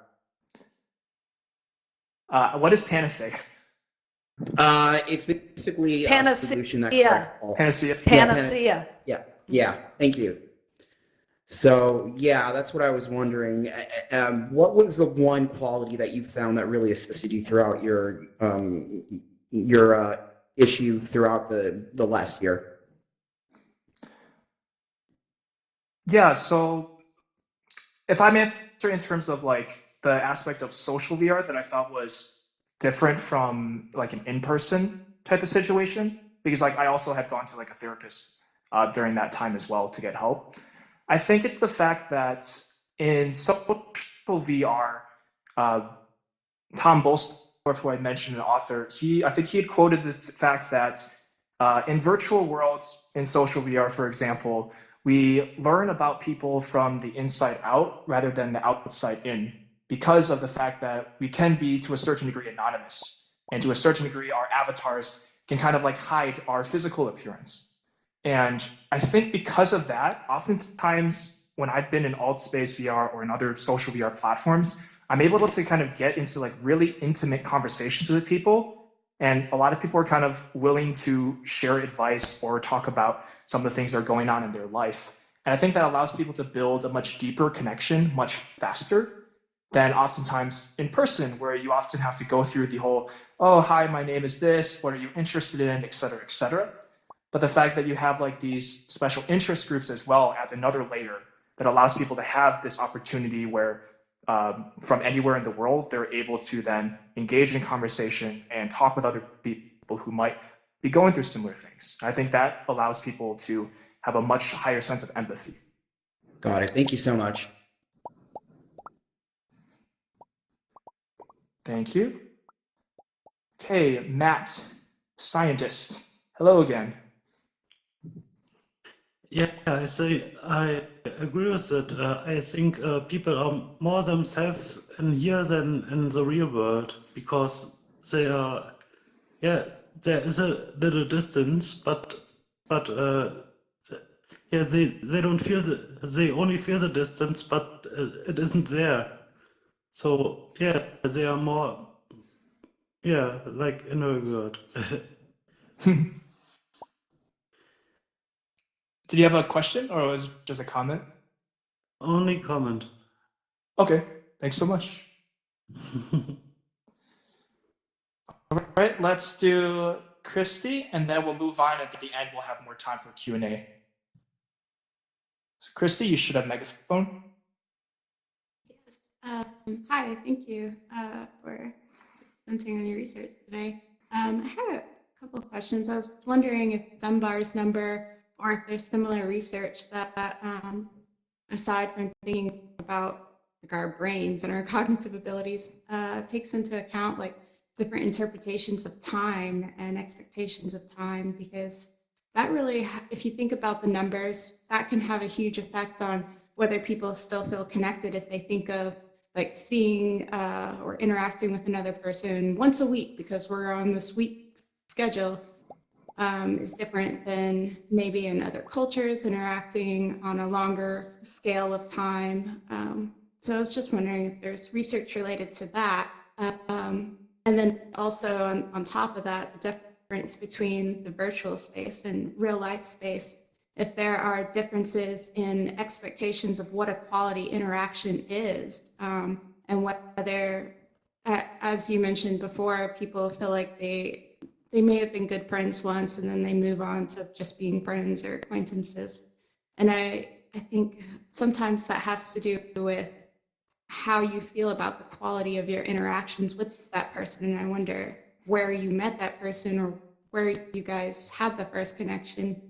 What is panacea? It's basically a Panacea. solution that corrects all. Panacea. Panacea. Yeah. Thank you. So yeah, that's what I was wondering. What was the one quality that you found that really assisted you throughout your issue throughout the last year? Yeah, so if I'm answering in terms of like the aspect of social VR that I thought was different from like an in-person type of situation, because like I also had gone to like a therapist during that time as well to get help. I think it's the fact that in social VR, uh, Tom Bolstorff, who I mentioned, an author, I think he had quoted the fact that in virtual worlds, in social VR, for example, we learn about people from the inside out rather than the outside in, because of the fact that we can be, to a certain degree, anonymous. And to a certain degree, our avatars can kind of like hide our physical appearance. And I think because of that, oftentimes when I've been in Altspace VR or in other social VR platforms, I'm able to kind of get into like really intimate conversations with people. And a lot of people are kind of willing to share advice or talk about some of the things that are going on in their life. And I think that allows people to build a much deeper connection much faster than oftentimes in person, where you often have to go through the whole, oh, hi, my name is this, what are you interested in, et cetera, et cetera. But the fact that you have like these special interest groups as well adds another layer that allows people to have this opportunity where from anywhere in the world, they're able to then engage in conversation and talk with other people who might be going through similar things. I think that allows people to have a much higher sense of empathy. Got it. Thank you so much. Thank you. Okay, Matt, scientist. Hello again. Yeah, I agree with it. I think people are more themselves in here than in the real world, because they are, yeah, there is a little distance, but yeah, they don't feel they only feel the distance, but it isn't there. So yeah, they are more, yeah, like in a world. Did you have a question or was it just a comment? Only comment. Okay, thanks so much. All right, let's do Christy, and then we'll move on. At the end, we'll have more time for Q&A. So Christy, you should have megaphone. Yes. Hi, thank you for presenting on your research today. I had a couple of questions. I was wondering if Dunbar's number, or if there's similar research that, aside from thinking about like our brains and our cognitive abilities, takes into account like different interpretations of time and expectations of time, because that really, if you think about the numbers, that can have a huge effect on whether people still feel connected if they think of like seeing or interacting with another person once a week because we're on this week schedule is different than maybe in other cultures interacting on a longer scale of time. So I was just wondering if there's research related to that. And then also on top of that, the difference between the virtual space and real life space, if there are differences in expectations of what a quality interaction is, and whether as you mentioned before, people feel like they may have been good friends once and then they move on to just being friends or acquaintances. And I think sometimes that has to do with how you feel about the quality of your interactions with that person. And I wonder where you met that person or where you guys had the first connection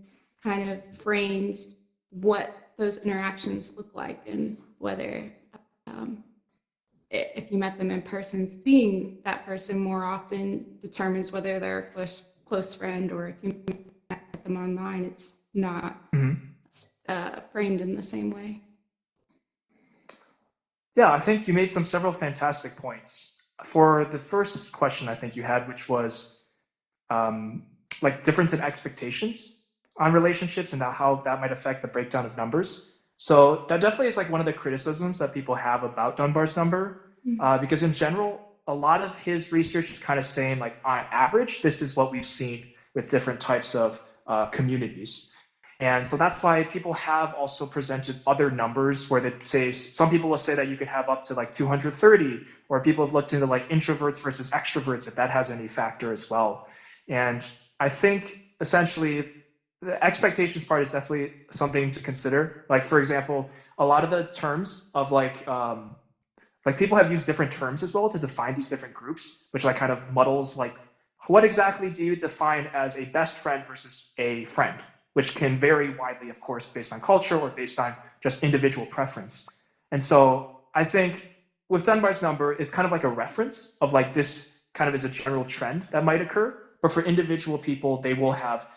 kind of frames what those interactions look like, and whether if you met them in person, seeing that person more often determines whether they're a close friend, or if you met them online, it's not framed in the same way. Yeah, I think you made several fantastic points. For the first question I think you had, which was like difference in expectations on relationships and how that might affect the breakdown of numbers. So that definitely is like one of the criticisms that people have about Dunbar's number, because in general, a lot of his research is kind of saying like on average, this is what we've seen with different types of communities. And so that's why people have also presented other numbers where they say, some people will say that you could have up to like 230, or people have looked into like introverts versus extroverts, if that has any factor as well. And I think essentially the expectations part is definitely something to consider. Like, for example, a lot of the terms of like people have used different terms as well to define these different groups, which like kind of muddles like what exactly do you define as a best friend versus a friend, which can vary widely, of course, based on culture or based on just individual preference. And so I think with Dunbar's number, it's kind of like a reference of like this kind of is a general trend that might occur, but for individual people, they will have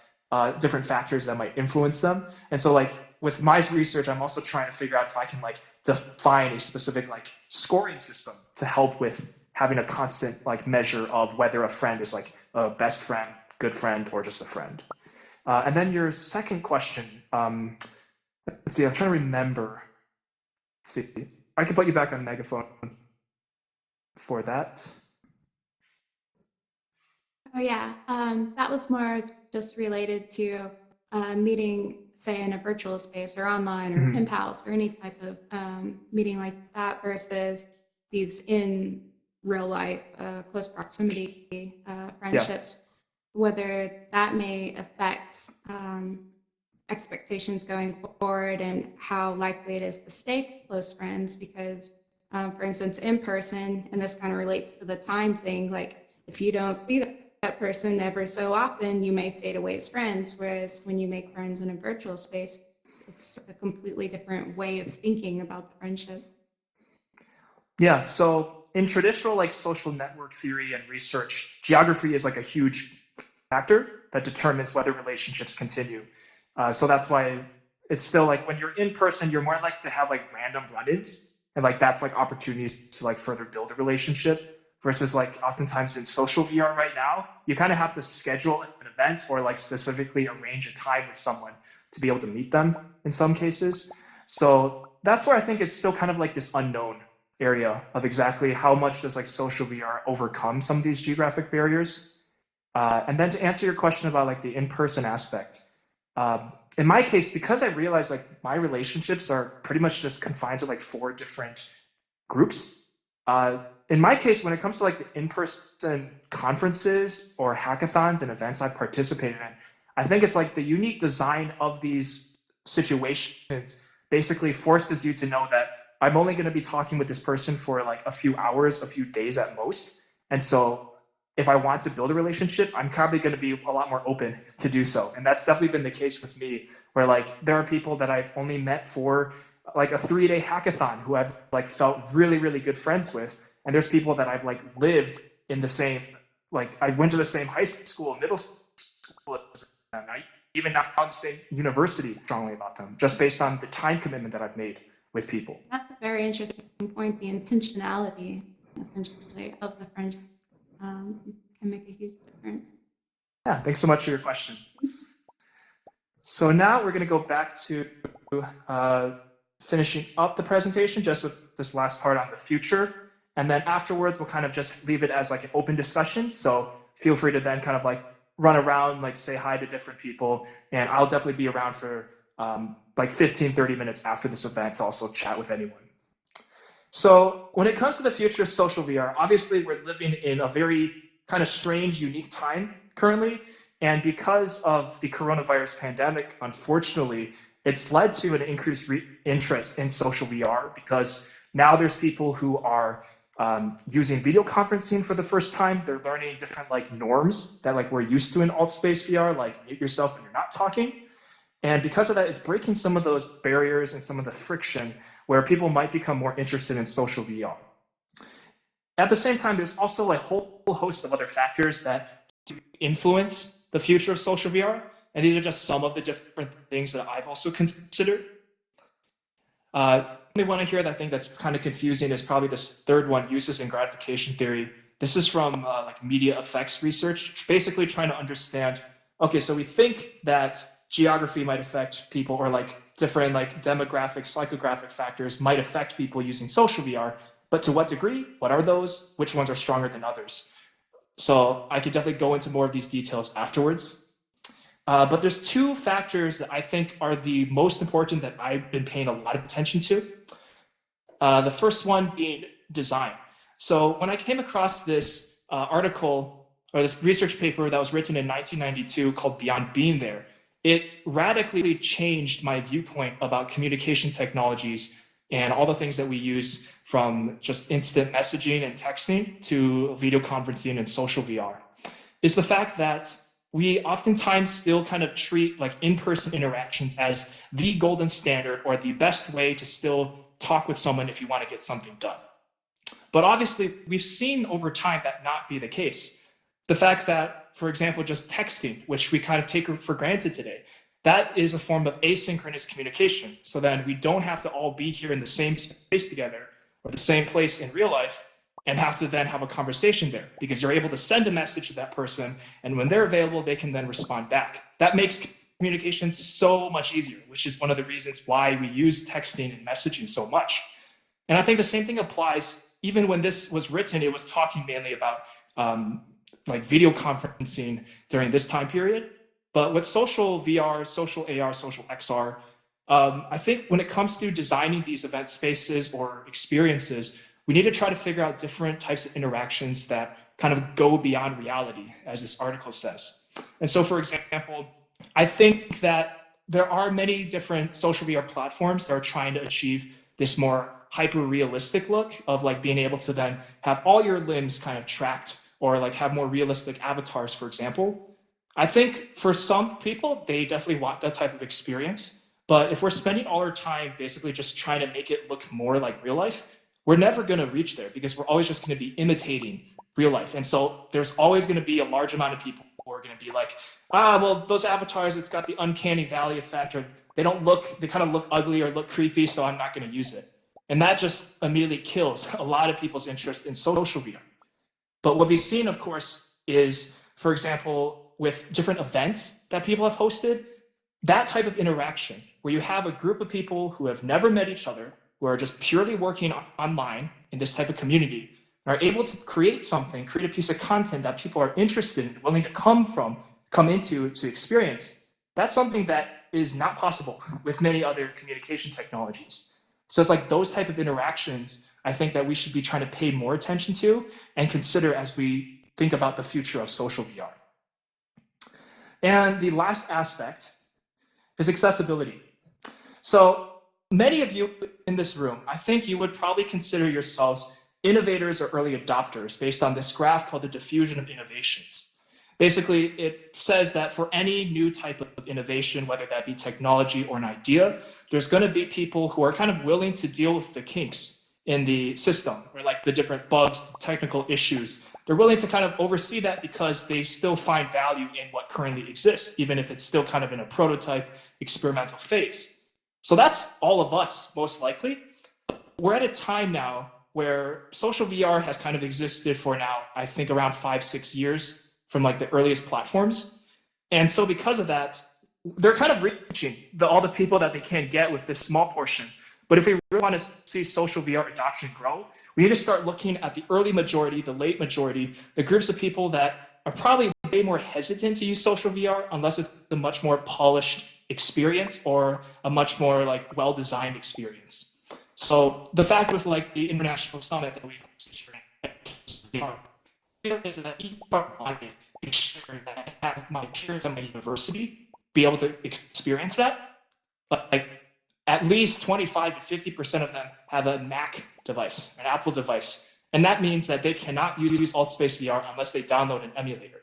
different factors that might influence them. And so like with my research, I'm also trying to figure out if I can like define a specific like scoring system to help with having a constant like measure of whether a friend is like a best friend, good friend, or just a friend. And then your second question, let's see, I'm trying to remember. Let's see, I can put you back on megaphone for that. Oh yeah, that was more just related to meeting, say, in a virtual space or online or pen pals or any type of meeting like that versus these in real life, close proximity friendships, whether that may affect expectations going forward and how likely it is to stay close friends. Because, for instance, in person, and this kind of relates to the time thing, like if you don't see that person ever so often, you may fade away as friends. Whereas when you make friends in a virtual space, it's a completely different way of thinking about the friendship. Yeah, so in traditional like social network theory and research, geography is like a huge factor that determines whether relationships continue. So that's why it's still like when you're in person, you're more like to have like random run-ins, and like that's like opportunities to like further build a relationship. Versus like oftentimes in social VR right now, you kind of have to schedule an event or like specifically arrange a time with someone to be able to meet them in some cases. So that's where I think it's still kind of like this unknown area of exactly how much does like social VR overcome some of these geographic barriers. And then to answer your question about like the in-person aspect, in my case, because I realized like my relationships are pretty much just confined to like 4 different groups. In my case, when it comes to like the in-person conferences or hackathons and events I've participated in, I think it's like the unique design of these situations basically forces you to know that I'm only going to be talking with this person for like a few hours, a few days at most. And so if I want to build a relationship, I'm probably going to be a lot more open to do so. And that's definitely been the case with me, where like there are people that I've only met for like a 3-day hackathon who I've like felt really, really good friends with. And there's people that I've like lived in the same, like I went to the same high school, middle school as them. I even now in the same university strongly about them, just based on the time commitment that I've made with people. That's a very interesting point. The intentionality, essentially, of the friendship can make a huge difference. Yeah, thanks so much for your question. So now we're going to go back to finishing up the presentation just with this last part on the future. And then afterwards, we'll kind of just leave it as like an open discussion. So feel free to then kind of like run around, like say hi to different people. And I'll definitely be around for like 15, 30 minutes after this event to also chat with anyone. So when it comes to the future of social VR, obviously we're living in a very kind of strange, unique time currently. And because of the coronavirus pandemic, unfortunately, it's led to an increased interest in social VR because now there's people who are using video conferencing for the first time. They're learning different like norms that like we're used to in alt space VR, like mute yourself when you're not talking. And because of that, it's breaking some of those barriers and some of the friction where people might become more interested in social VR. At the same time, there's also a whole host of other factors that influence the future of social VR. And these are just some of the different things that I've also considered. The one here that I think that's kind of confusing is probably this third one, uses and gratification theory. This is from like media effects research, basically trying to understand, okay, so we think that geography might affect people, or like different like demographic, psychographic factors might affect people using social VR, but to what degree? What are those? Which ones are stronger than others? So I could definitely go into more of these details afterwards. But there's two factors that I think are the most important that I've been paying a lot of attention to. The first one being design. So when I came across this article or this research paper that was written in 1992 called Beyond Being There, it radically changed my viewpoint about communication technologies and all the things that we use, from just instant messaging and texting to video conferencing and social VR. Is the fact that we oftentimes still kind of treat like in-person interactions as the golden standard or the best way to still talk with someone if you want to get something done. But obviously, we've seen over time that not be the case. The fact that, for example, just texting, which we kind of take for granted today, that is a form of asynchronous communication. So then we don't have to all be here in the same space together or the same place in real life and have to then have a conversation there, because you're able to send a message to that person, and when they're available, they can then respond back. That makes communication so much easier, which is one of the reasons why we use texting and messaging so much. And I think the same thing applies, even when this was written, it was talking mainly about like video conferencing during this time period. But with social VR, social AR, social XR, I think when it comes to designing these event spaces or experiences, we need to try to figure out different types of interactions that kind of go beyond reality, as this article says. And so, for example, I think that there are many different social VR platforms that are trying to achieve this more hyper-realistic look of like being able to then have all your limbs kind of tracked, or like have more realistic avatars, for example. I think for some people, they definitely want that type of experience. But if we're spending all our time basically just trying to make it look more like real life, we're never going to reach there, because we're always just going to be imitating real life. And so there's always going to be a large amount of people who are going to be like, well, those avatars, it's got the uncanny valley effect, or they kind of look ugly or look creepy, so I'm not going to use it. And that just immediately kills a lot of people's interest in social VR. But what we've seen, of course, is, for example, with different events that people have hosted, that type of interaction where you have a group of people who have never met each other, who are just purely working online in this type of community, are able to create a piece of content that people are interested in, willing to come into to experience. That's something that is not possible with many other communication technologies. So it's like those type of interactions, I think that we should be trying to pay more attention to and consider as we think about the future of social VR. And the last aspect is accessibility. So many of you in this room, I think you would probably consider yourselves innovators or early adopters based on this graph called the diffusion of innovations. Basically, it says that for any new type of innovation, whether that be technology or an idea, there's going to be people who are kind of willing to deal with the kinks in the system, or like the different bugs, technical issues. They're willing to kind of oversee that because they still find value in what currently exists, even if it's still kind of in a prototype experimental phase. So that's all of us, most likely. We're at a time now where social VR has kind of existed for now, I think around 5-6 years from like the earliest platforms. And so because of that, they're kind of reaching all the people that they can get with this small portion. But if we really want to see social VR adoption grow, we need to start looking at the early majority, the late majority, the groups of people that are probably way more hesitant to use social VR unless it's a much more polished experience or a much more like well-designed experience. So the fact with like the international summit that we hosted here is that each part of my ensure that I have my peers at my university be able to experience that. Like at least 25 to 50% of them have a Mac device, an Apple device. And that means that they cannot use AltSpace VR unless they download an emulator.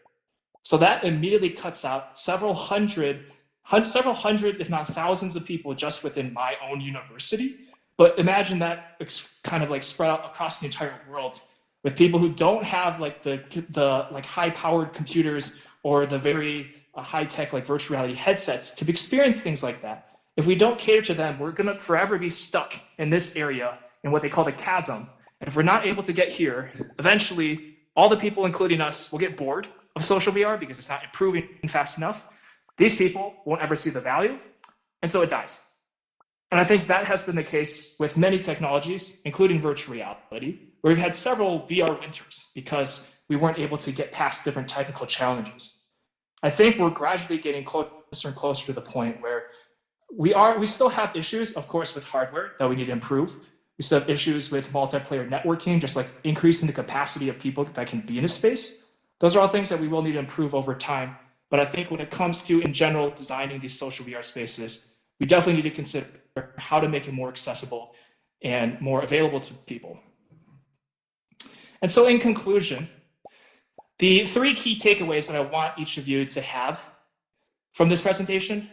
So that immediately cuts out several hundred, if not thousands of people just within my own university. But imagine that kind of like spread out across the entire world with people who don't have like the like high-powered computers or the very high-tech like virtual reality headsets to experience things like that. If we don't cater to them, we're going to forever be stuck in this area in what they call the chasm. And if we're not able to get here, eventually all the people, including us, will get bored of social VR because it's not improving fast enough. These people won't ever see the value, and so it dies. And I think that has been the case with many technologies, including virtual reality, where we've had several VR winters because we weren't able to get past different technical challenges. I think we're gradually getting closer and closer to the point where we still have issues, of course, with hardware that we need to improve. We still have issues with multiplayer networking, just like increasing the capacity of people that can be in a space. Those are all things that we will need to improve over time. But I think when it comes to, in general, designing these social VR spaces, we definitely need to consider how to make it more accessible and more available to people. And so in conclusion, the 3 key takeaways that I want each of you to have from this presentation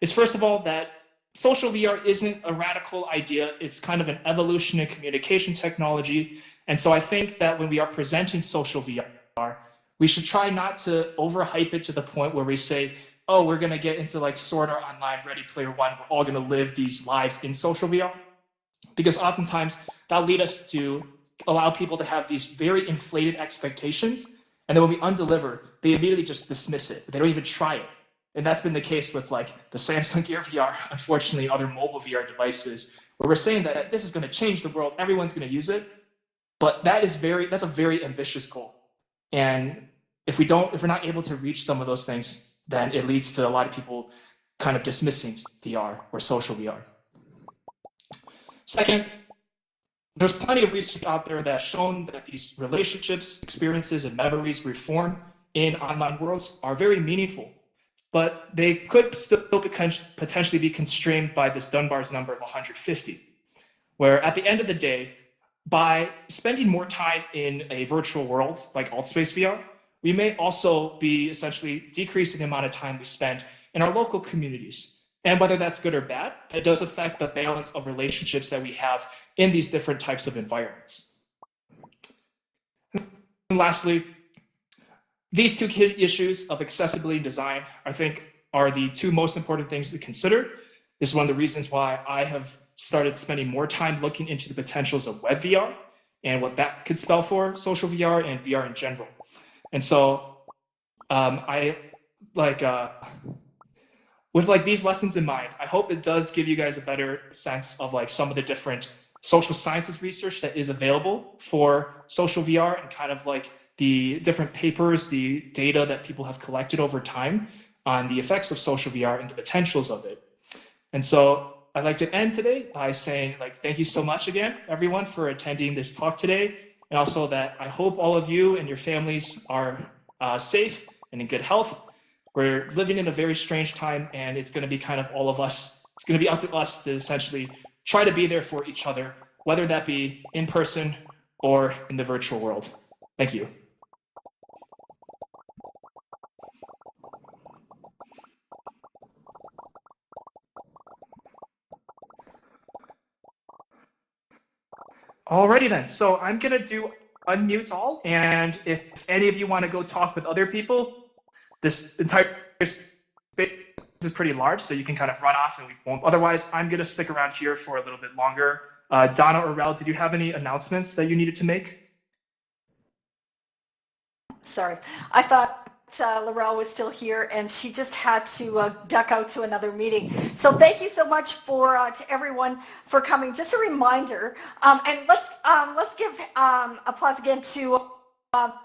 is, first of all, that social VR isn't a radical idea. It's kind of an evolution in communication technology. And so I think that when we are presenting social VR, we should try not to overhype it to the point where we say, oh, we're going to get into like Sword Art Online, Ready Player One. We're all going to live these lives in social VR. Because oftentimes that'll lead us to allow people to have these very inflated expectations. And then when we undeliver, they immediately just dismiss it. They don't even try it. And that's been the case with like the Samsung Gear VR, unfortunately, other mobile VR devices, where we're saying that this is going to change the world, everyone's going to use it. But that's a very ambitious goal. And if we're not able to reach some of those things, then it leads to a lot of people kind of dismissing VR or social VR. Second, there's plenty of research out there that's shown that these relationships, experiences, and memories we form in online worlds are very meaningful, but they could still potentially be constrained by this Dunbar's number of 150, where at the end of the day, by spending more time in a virtual world like AltSpace VR, we may also be essentially decreasing the amount of time we spend in our local communities. And whether that's good or bad, it does affect the balance of relationships that we have in these different types of environments. And lastly, these 2 key issues of accessibility and design, I think, are the 2 most important things to consider. This is one of the reasons why I have started spending more time looking into the potentials of web VR and what that could spell for social VR and VR in general. And so with like these lessons in mind, I hope it does give you guys a better sense of like some of the different social sciences research that is available for social VR and kind of like the different papers, the data that people have collected over time on the effects of social VR and the potentials of it. And so I'd like to end today by saying like, thank you so much again, everyone, for attending this talk today. And also that I hope all of you and your families are safe and in good health. We're living in a very strange time, and it's going to be kind of all of us. It's going to be up to us to essentially try to be there for each other, whether that be in person or in the virtual world. Thank you. Alrighty then, so I'm going to do unmute all, and if any of you want to go talk with other people, this entire space is pretty large, so you can kind of run off and we won't. Otherwise, I'm going to stick around here for a little bit longer. Donna or Rel, did you have any announcements that you needed to make? Sorry, I thought Laurel was still here and she just had to duck out to another meeting. So thank you so much to everyone for coming. Just a reminder, and let's give applause again to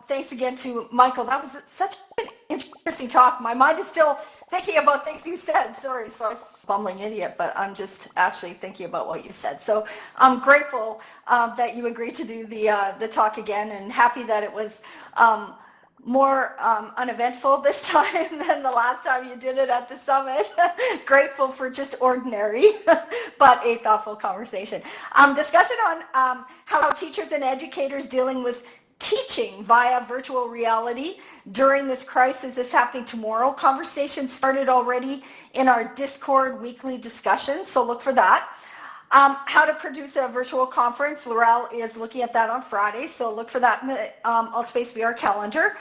thanks again to Michael. That was such an interesting talk. My mind is still thinking about things you said. Sorry, so I was a bumbling idiot, but I'm just actually thinking about what you said. So I'm grateful that you agreed to do the talk again, and happy that it was more uneventful this time than the last time you did it at the summit. Grateful for just ordinary, but a thoughtful conversation. Discussion on how teachers and educators dealing with teaching via virtual reality during this crisis is happening tomorrow. Conversation started already in our Discord weekly discussion, so look for that. How to produce a virtual conference. Laurel is looking at that on Friday, so look for that in the Altspace VR calendar.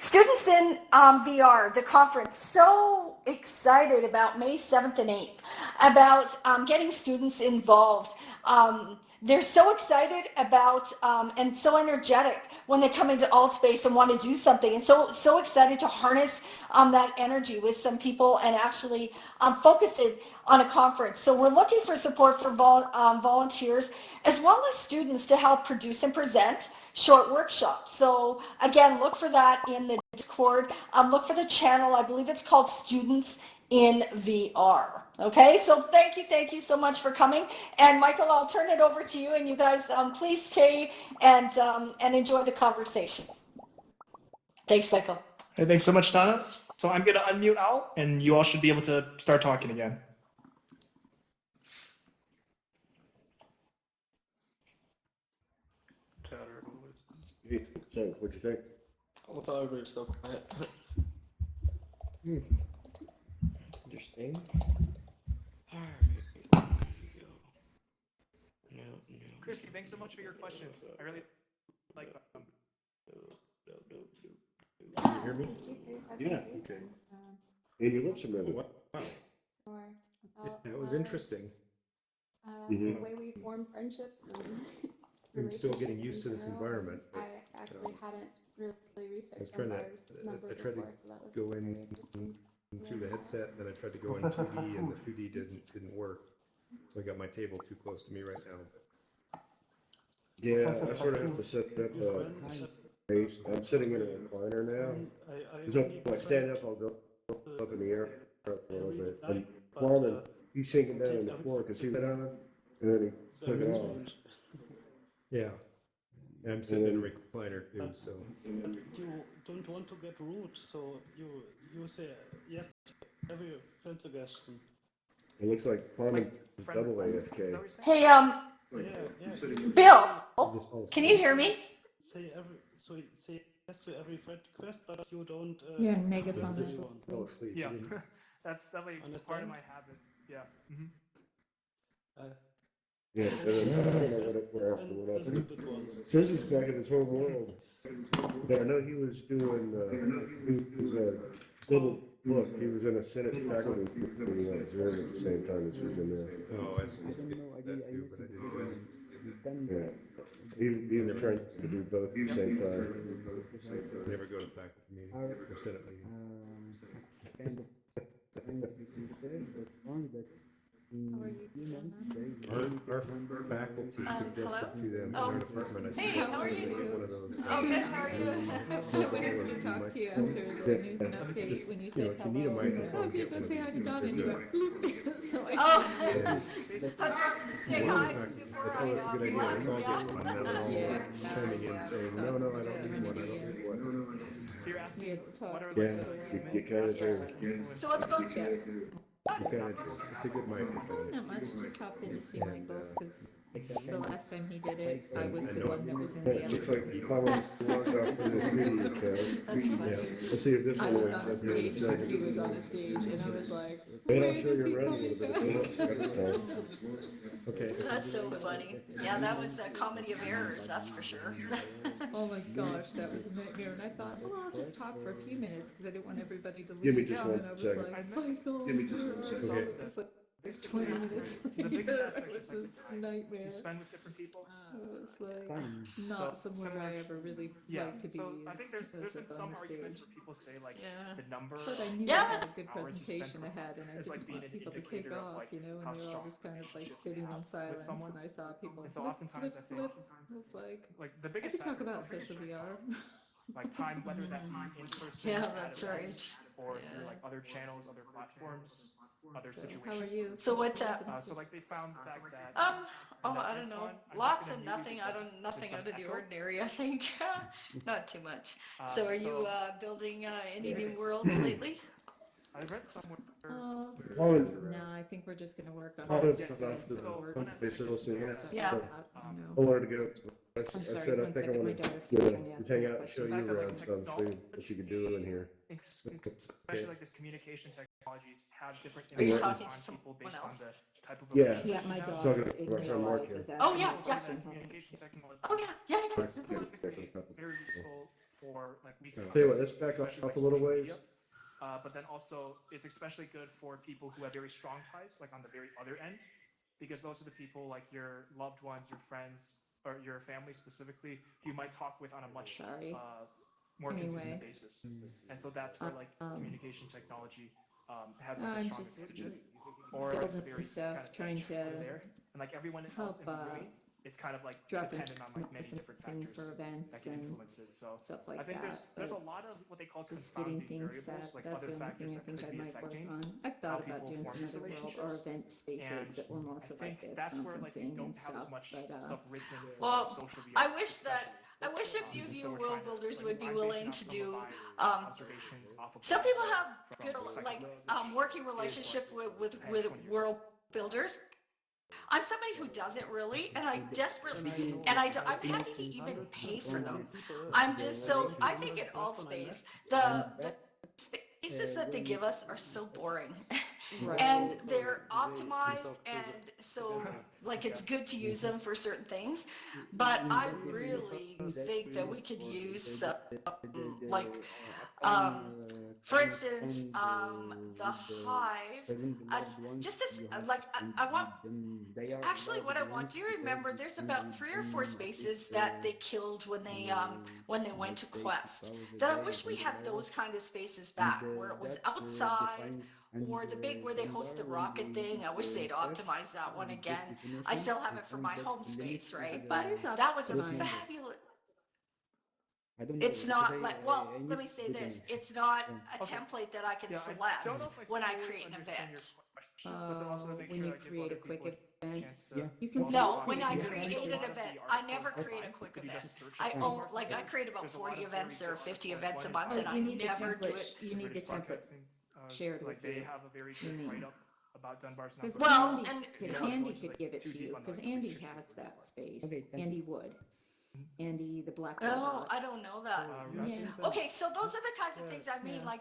Students in VR, the conference, so excited about May 7th and 8th, about getting students involved. They're so excited about and so energetic when they come into Altspace and want to do something, and so excited to harness that energy with some people and actually focus it on a conference. So we're looking for support for volunteers as well as students to help produce and present short workshops. So again, look for that in the Discord. Look for the channel. I believe it's called Students in VR. Okay, so thank you so much for coming. And Michael, I'll turn it over to you, and you guys please stay and enjoy the conversation. Thanks, Michael. Hey, thanks so much, Donna. So I'm gonna unmute Al, and you all should be able to start talking again. Hey, so what'd you think? I thought everybody was so quiet. Interesting. All right. No. Christy, thanks so much for your questions. I really like them. Can you hear me? Thank you for your Yeah, presentation. okay. And you look familiar. Wow. Or about, That was interesting. Mhm. The way we form friendships. And I'm still getting relationships used to in this general. environment. I actually hadn't really researched was trying to- Dunbar's number I tried to before, so that was go in very interesting. through the headset, and then I tried to go in 2D, and the 2D didn't work. So I got my table too close to me right now. Yeah, I sort of have to set up a space. I'm sitting in a recliner now. So if I stand up, I'll go up in the air a little bit. And Norman, he's sinking down on the floor because he went on, and then he took it off. Yeah. And I'm sitting in a recliner too, so. You don't want to get rude, so you say yes to every friend suggestion. It looks like Norman is double AFK. Hey, Yeah. Bill, Just all can you hear me? Say yes to every friend request, but you don't. Yeah, megaphone suggest is everyone. fell asleep. Yeah, didn't you? that's definitely part of Understand? my habit. Yeah. Yeah, and then I don't know what And happened. stupid ones. Says he's back in his home world. But I know he was doing, he was double booked. He was in a Senate faculty meeting on Zoom at the same time as he was in there. Oh, I supposed to get that too, but I didn't do it. Yeah. He was trying to do both at the same time. I never go to faculty meetings or Senate meetings. How are you? Our faculty suggested to them in Oh. their department, I Hey, suggested how are they you? get one of those. Oh, good. How are you? Snowball I wanted or to talk to you microphone. after the news and update when you said if you need a hello. I was like, microphone, oh, okay, get go one say of hi to these. Donna, They're and you good. went bloop. So I Oh, couldn't say One hi of the faculties said, oh, that's a good idea, let's all get one. Now they're all Yeah. chiming in saying, no, I don't need one, I don't need one. So you're asking, We had to talk. what are Yeah, like you kind of do. So what's going Yeah. You kinda do. It's a good microphone. Not much, just hopped in to see Michael's because the last time he did it, I was the And one that was in the It other looks like screen. Colin logged off from this meeting account. That's funny. Let's see if this I one was works on a up here in a stage and he was second. on a stage and I was like, And I'll when show is you he around a coming little bit. back? That's time. Okay. That's so funny. Yeah, that was a comedy of errors, that's for sure. Oh my gosh, that was a nightmare. And I thought, well, I'll just talk for a few minutes because I didn't want everybody to Give me leave just out. one And I was second. like, Michael, Give me just one second. Okay. it's like 20 minutes. The biggest aspect It is was like this the time nightmare. you spend with different people. It was like not So, somewhere similar I to- ever really Yeah, like to be. so I think there's been as some on the arguments stage. where people say like Yeah. the number But I knew Yeah, I had a good hours you spend presentation per ahead, and I month is, like, didn't being want an people to take indicator of, off, like, you know, and how they were all strong just kind of like relationship you sitting have in with silence, someone. and I saw people And so flip, oftentimes flip, I think flip. It was like the I biggest could talk factor- about the biggest social stress VR. like time, whether that be in person Yeah, at that's events right. or Yeah. through like other channels, other platforms, other So situations. how are you? So what? So like they found the fact that Oh, that I is don't know. fun. I'm just Lots gonna of mute you nothing. because Nothing there's out some of the echo. ordinary. I think not too much. So, are you So building any new worlds lately? I read somewhere. Oh, Holland's no, I think we're just gonna work on Holland's this stuff and is So support when I they still listening in. stuff Yeah. like So that, you know. I'll let her go. I I'm said, sorry, I one think I second, my want daughter to keeps trying to ask me hang a out and show question. the you fact that like around some, show you what you can do in here. especially like this communication technologies have different Are you impacts talking to on someone people based on else? the type of Yeah. relationship Yeah, you my have. Talking daughter to in my real friend Mark life here. is Oh, asking yeah, me a People say yeah. that question. communication technology Oh, yeah, yeah, yeah. Mark's got a specifically couple. very useful for like we Tell you what, let's back especially off like a little social ways. media. But then also it's especially good for people who have very strong ties, like on the very other end, because those are the people like your loved ones, your friends, or your family specifically, who you might talk with on a much Sorry. more consistent Anyway, basis. And so that's where like communication technology has like a I'm strong just advantage, or like the building very stuff, kind of trying edge to over there, and like everyone else help in between. It's kind of like drop in dependent on like many different something factors for events that can and influence it. So stuff I like think that. there's a But lot of what they call just getting confounding things variables, set, like that's other the only factors thing I that think could I be might work affecting on. I've how thought about people doing form some these other world or relationships. event spaces And that were more I for think like this that's where like we conferencing don't and have as stuff. much But stuff written for Well, social I VR wish that especially. a few of And you so we're world trying to builders like would be I'm basing willing off to some of do. my observations off of Some people have from good the like second working relationship with world builders. I'm somebody who doesn't really, and I desperately, and I'm happy to even pay for them. I'm just so I think in alt space the spaces that they give us are so boring. right. And they're optimized, and so like it's good to use them for certain things, but I really think that we could use some like for instance the hive as just as like I want actually what I want, do you remember there's about 3 or 4 spaces that they killed when they went to Quest, that I wish we had those kind of spaces back where it was outside, or the big where they host the rocket thing. I wish they'd optimize that one again. I still have it for my home space, right? But that was a fabulous. It's not like, well, let me say this, it's not a Okay. template that I can Yeah, select I don't know if I when I fully create an understand your event. question, but then also to make When sure you I give create other a quick people event, chance to you can No, talk. when I Yeah. create an event, I never create a quick If you event. just search I on own, Dunbar like I something, create about there's a lot 40 of very events good or 50 articles. events a One month, is and Oh, I you need the never do template. it. You need the British template Broadcasting, shared like with they you. have a very You good mean? write-up about Dunbar's Because number. Well, Andy, and could, Without Andy going to, could like, give it too to deep you on, because like, the Andy research has paper. that space. Okay, thank Andy would. Andy, the black oh, robot. I don't know that. Yeah. Okay, so those are the kinds of things I mean. Like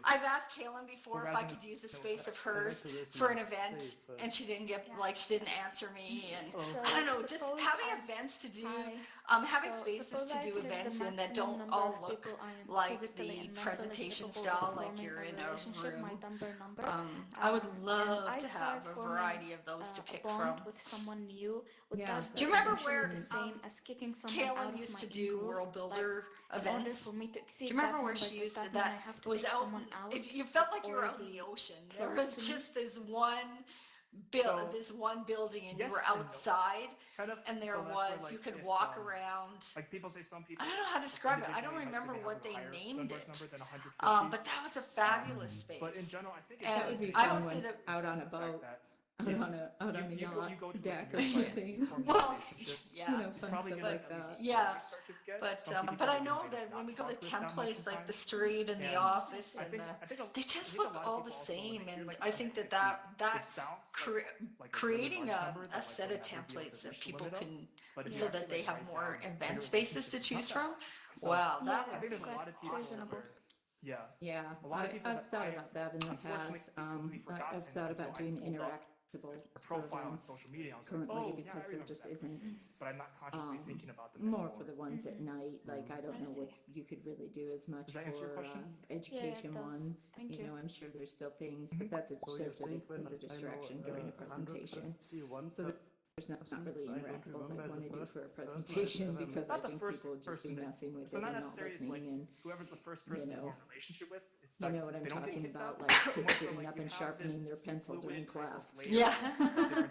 I've asked Kaylin before if I could use a space of hers for an event, and she didn't answer me. And I don't know, just having events to do, having spaces to do events in that don't all look like the presentation style, like you're in a room. I would love to have a variety of those to pick from. Yeah. Do you that's remember where interesting. Kaylin used to do World Builder events? Do you remember where she used that? Was out. You felt like you were out in the ocean. There was just this one this one building, and you were Yes and no. outside, Kind of, and there so that's was where, you like, could if, walk around. Like people say some people. I don't know how to describe it. I don't individually remember have what a they higher named Dunbar's it. number than 150. But that was a fabulous space. But in general, I think it's And That would be I fun hosted when a out on a the fact boat, that out if on a you yacht go to deck a or community something. form well, relationships, yeah. You know, fun probably stuff get like at that. least Yeah. what you start to get. But Some people I you know might that not when we go to talk with that much templates of like the time. street and the And office I and think they just a look lot of all people the also, when same. they hear, And like, I think that 150, it sounds like a really creating large a number that, like, set they'll of never be able to templates that reach the people limit of. can, But if you so actually, that they like, have write more down event your spaces to relationships, choose it's from. not that. So Wow, that I would think be there's a lot of people awesome. yeah. Yeah, A lot of people I've that thought I've about that in the unfortunately past. completely forgotten I've thought until about I doing pulled up interactable the profile on events social media. I was like, currently oh, yeah, I because there remember just that isn't. person. But I'm not consciously thinking about them More anymore. for the ones at night. Like I don't know what you could really do as much Does that answer your for question? education does. ones. Thank you. know, I'm sure there's still things, but that's serves as a distraction during a presentation. So there's not really interactables I want to do for a presentation because I Not the think first people would just be person that- messing with So it not and not necessarily it's listening like and. whoever's the first person you you know, have a relationship with. It's You like know what I'm they don't get talking kicked about, out. like More so sitting like up you and have sharpening this their pencil fluid during kind of class. layer Yeah. of different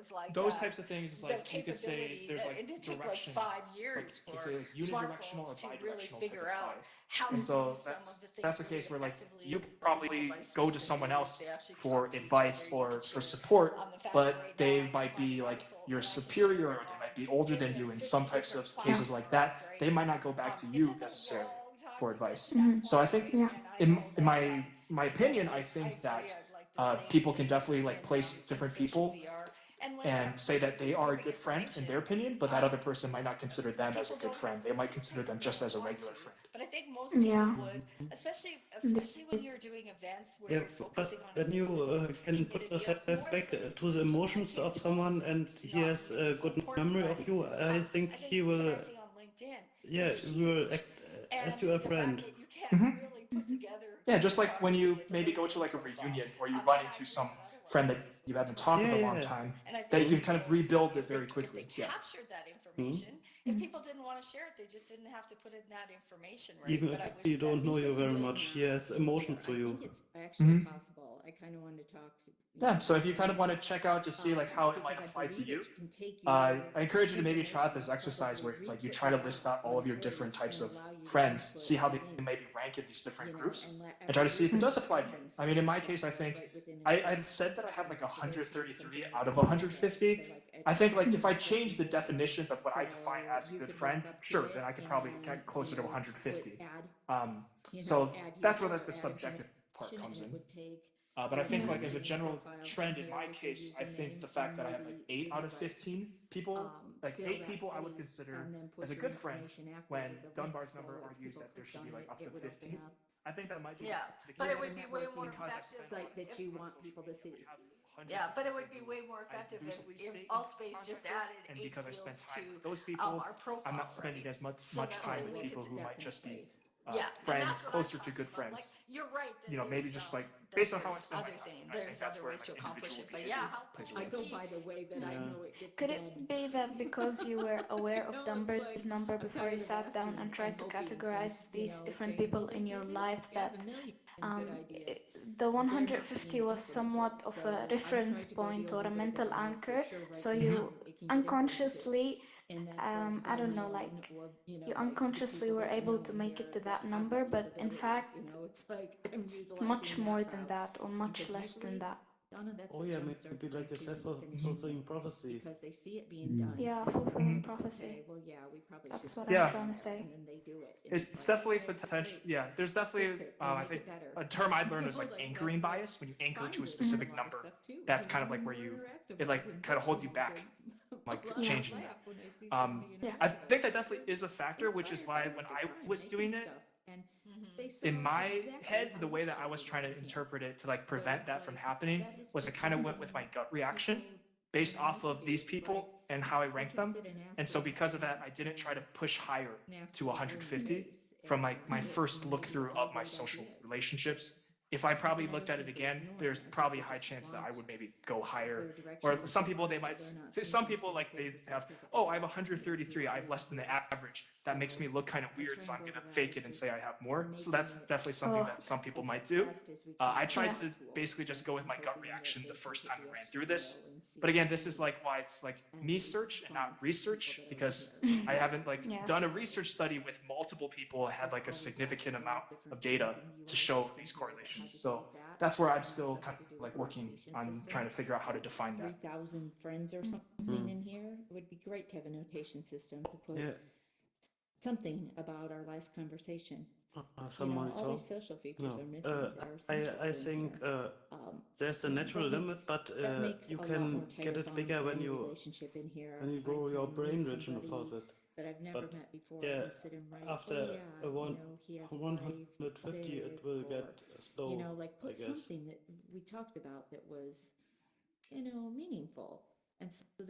was like those types of things is the like you could say capability there's that, like and it took like direction, 5 like years you for say like unidirectional or smartphones to really bidirectional type figure of out tie. how to And do so some of the that's things a really case where like effectively you using probably devices go to to someone see if else they actually for talk to each advice other. You or could for share support, the fact that but right now they I can might find be an like article your and I can share superior it or they on might be older than any of you. In 50 some types different of cases like platforms, that, right? they might not go back to It you took a necessarily long time for to get to advice. that So I point, think right? Yeah. And I in, know in that my that opinion, I I think agree. that I'd like the same people can thing definitely like place in different social people VR. And when it and comes say to that they are a giving good friend in information, their opinion, but that other person might not consider them as a people good don't have friend. to They might consider participate them if they just don't as a want regular to. friend. But I think most people Yeah. would, especially Indeed. when you're doing events where Yeah, you're focusing on but a when you business can put community of yourself more than back an to the education, I emotions think of it's all someone and it's he not has nearly a so good important. memory But of you, I think I he think will, connecting on LinkedIn yeah, is he will huge. act as And your the fact friend. that you can't Mhm. really put together Yeah, who just you're like when talking to you with a maybe go to LinkedIn like a profile reunion or you might run not into do some that otherwise. friend that you haven't talked with a long time, that you can kind of rebuild it very quickly. If they captured that information, if people didn't want to share it, they just didn't have to put in that information, right? Even But if I wish you that don't know you very was much, he has emotions to I think you. it's actually Mhm. possible. I kind of wanted to talk to Yeah, so if you kind of want to check out to see like how it might because I apply to believe you, it can take I your encourage you to maybe try out this information, exercise where probably like you re-put try to that list out out all of your right different away types and of allow you to friends, input see how they links, maybe rank in these different you know, groups, and let and try to see if it every does apply to user you. find I mean, in my themselves case, I there think right within a I group. said that I have like So this could be 133 something out that's of formal, 150. so like I think like if I educators change the get people. definitions of what I define So as a you good could friend, walk up to sure, it then I could probably and, get closer to put 150. add, So add that's where users like or the add subjective part information, comes and it in. would take But I think like as a person's general profile trend in there my with your case, I think the username fact and that I have like maybe, 8 out of like 15 people, like fill 8 that people I would space consider and then as put a your good friend information after when with the link. Dunbar's So number if argues people that there clicked should be on like it, up to it would 15. open up I think that might be Yeah, the but case it would be way more because I effective spend site that you on want social people to media. We see. have hundreds Yeah, of but it people would be who way more I effective loosely if stay in Altspace just contact with, added and 8 because I spend fields time to with those people, our profile, I'm not spending right? as much So that time way with we people could who might just be yeah, and friends, that's what I'm closer to talking good about. Like, friends. you're right that You know, maybe there's just like that based on how I there's spend my other time. things, I think there's that's other where ways like to accomplish individual it. But behavior yeah, how plays a cool I would role. go it be? by the way that I know it gets Could done. it be that because you were aware of You know, it's Dunbar's like, number I'm before you tired of sat down and asking tried and to hoping and, categorize these different saying, people will they in your do this? life I have that a million good ideas. the They're not being 150 was implemented. somewhat of a So I've reference tried to go the point or a only way that mental I know for anchor, sure right so now you it can get implemented. unconsciously, And that's like I by don't know, mail-in like or, you like the unconsciously people were that I able know to in make it here to that that have number, that but in capability. fact, It's like I'm it's utilizing much more that than route that or much because less than usually, that. Donna, that's Oh what yeah, jumpstarts maybe their like a creative finishing self-fulfilling prophecy. because they see it being done. Yeah, And fulfilling okay, prophecy. well, yeah, we probably should That's what put I'm that Yeah, in trying to there, say. and then they do it, and it's it's like, definitely okay, potential. great, Yeah, there's fix definitely it, we'll I make think it better. a term I learned is like Like anchoring that's what bias. When you anchor to a Fine did with a specific lot of number, stuff too. that's You kind know, of like the where more you interactive it was like and kind of holds you buttons back, and like blah, I changing laugh that. when I see Um, somebody Yeah. I interactive. think I that was definitely so is a factor, which is inspired why by when Mr. I Prime was making doing it stuff, and they in saw my exactly head, how the you way that saw I was trying to everything here. interpret it to like So prevent it's that from like happening that is was I just kind of went with something my gut reaction people based off need to of do. these It's like people and how I I ranked can them. sit and ask And so them because of that, I questions didn't try to and push higher ask to for their own 150 space, from my and first look maybe through all of my great social ideas. It's relationships. just If I probably again, I looked don't at it think they again, ignore there's me. I think probably they a high just chance that I would want maybe go higher. their direction Or was some people they different, or might, they're not some thinking people for the like sake they of have, sake of oh, it. I have Just, 133, I have creative less than the ideas. average. That makes So me look kind of I weird, try so and I'm go gonna the route fake of it and say I just have more. So making that's it definitely something Oh, that some people as might do. fast as we can I with tried yeah. our to tools, basically just go with my gut hoping that reaction the they first take time it I the ran extra through mile this. and see But it again, this is through. like why it's like And me these search and not clients, the people research that are in because here, I haven't like Yeah. done a so research study with multiple people and had I've like a always asked significant for amount of different things data in the to UI show system these here that correlations. had to do So with that. that's where I'm And still also kind had to do of with like the working notation on trying to system. figure out how to Like define that. 3,000 friends or something in here. It would be great to have a notation system to put Yeah, something about our last conversation. some All monitor. these social features No, are missing. They're essential I for in think here. there's a natural limit, but That makes you a lot more can get tighter it bond bigger for when any you relationship in here. If I grow your can brain meet region about somebody it. that I've never But met before, I yeah, can sit and write, oh after yeah, a he has a wife that's 150, it sick, will or, get slow, like I put guess. something that we talked about that was, meaningful. And so then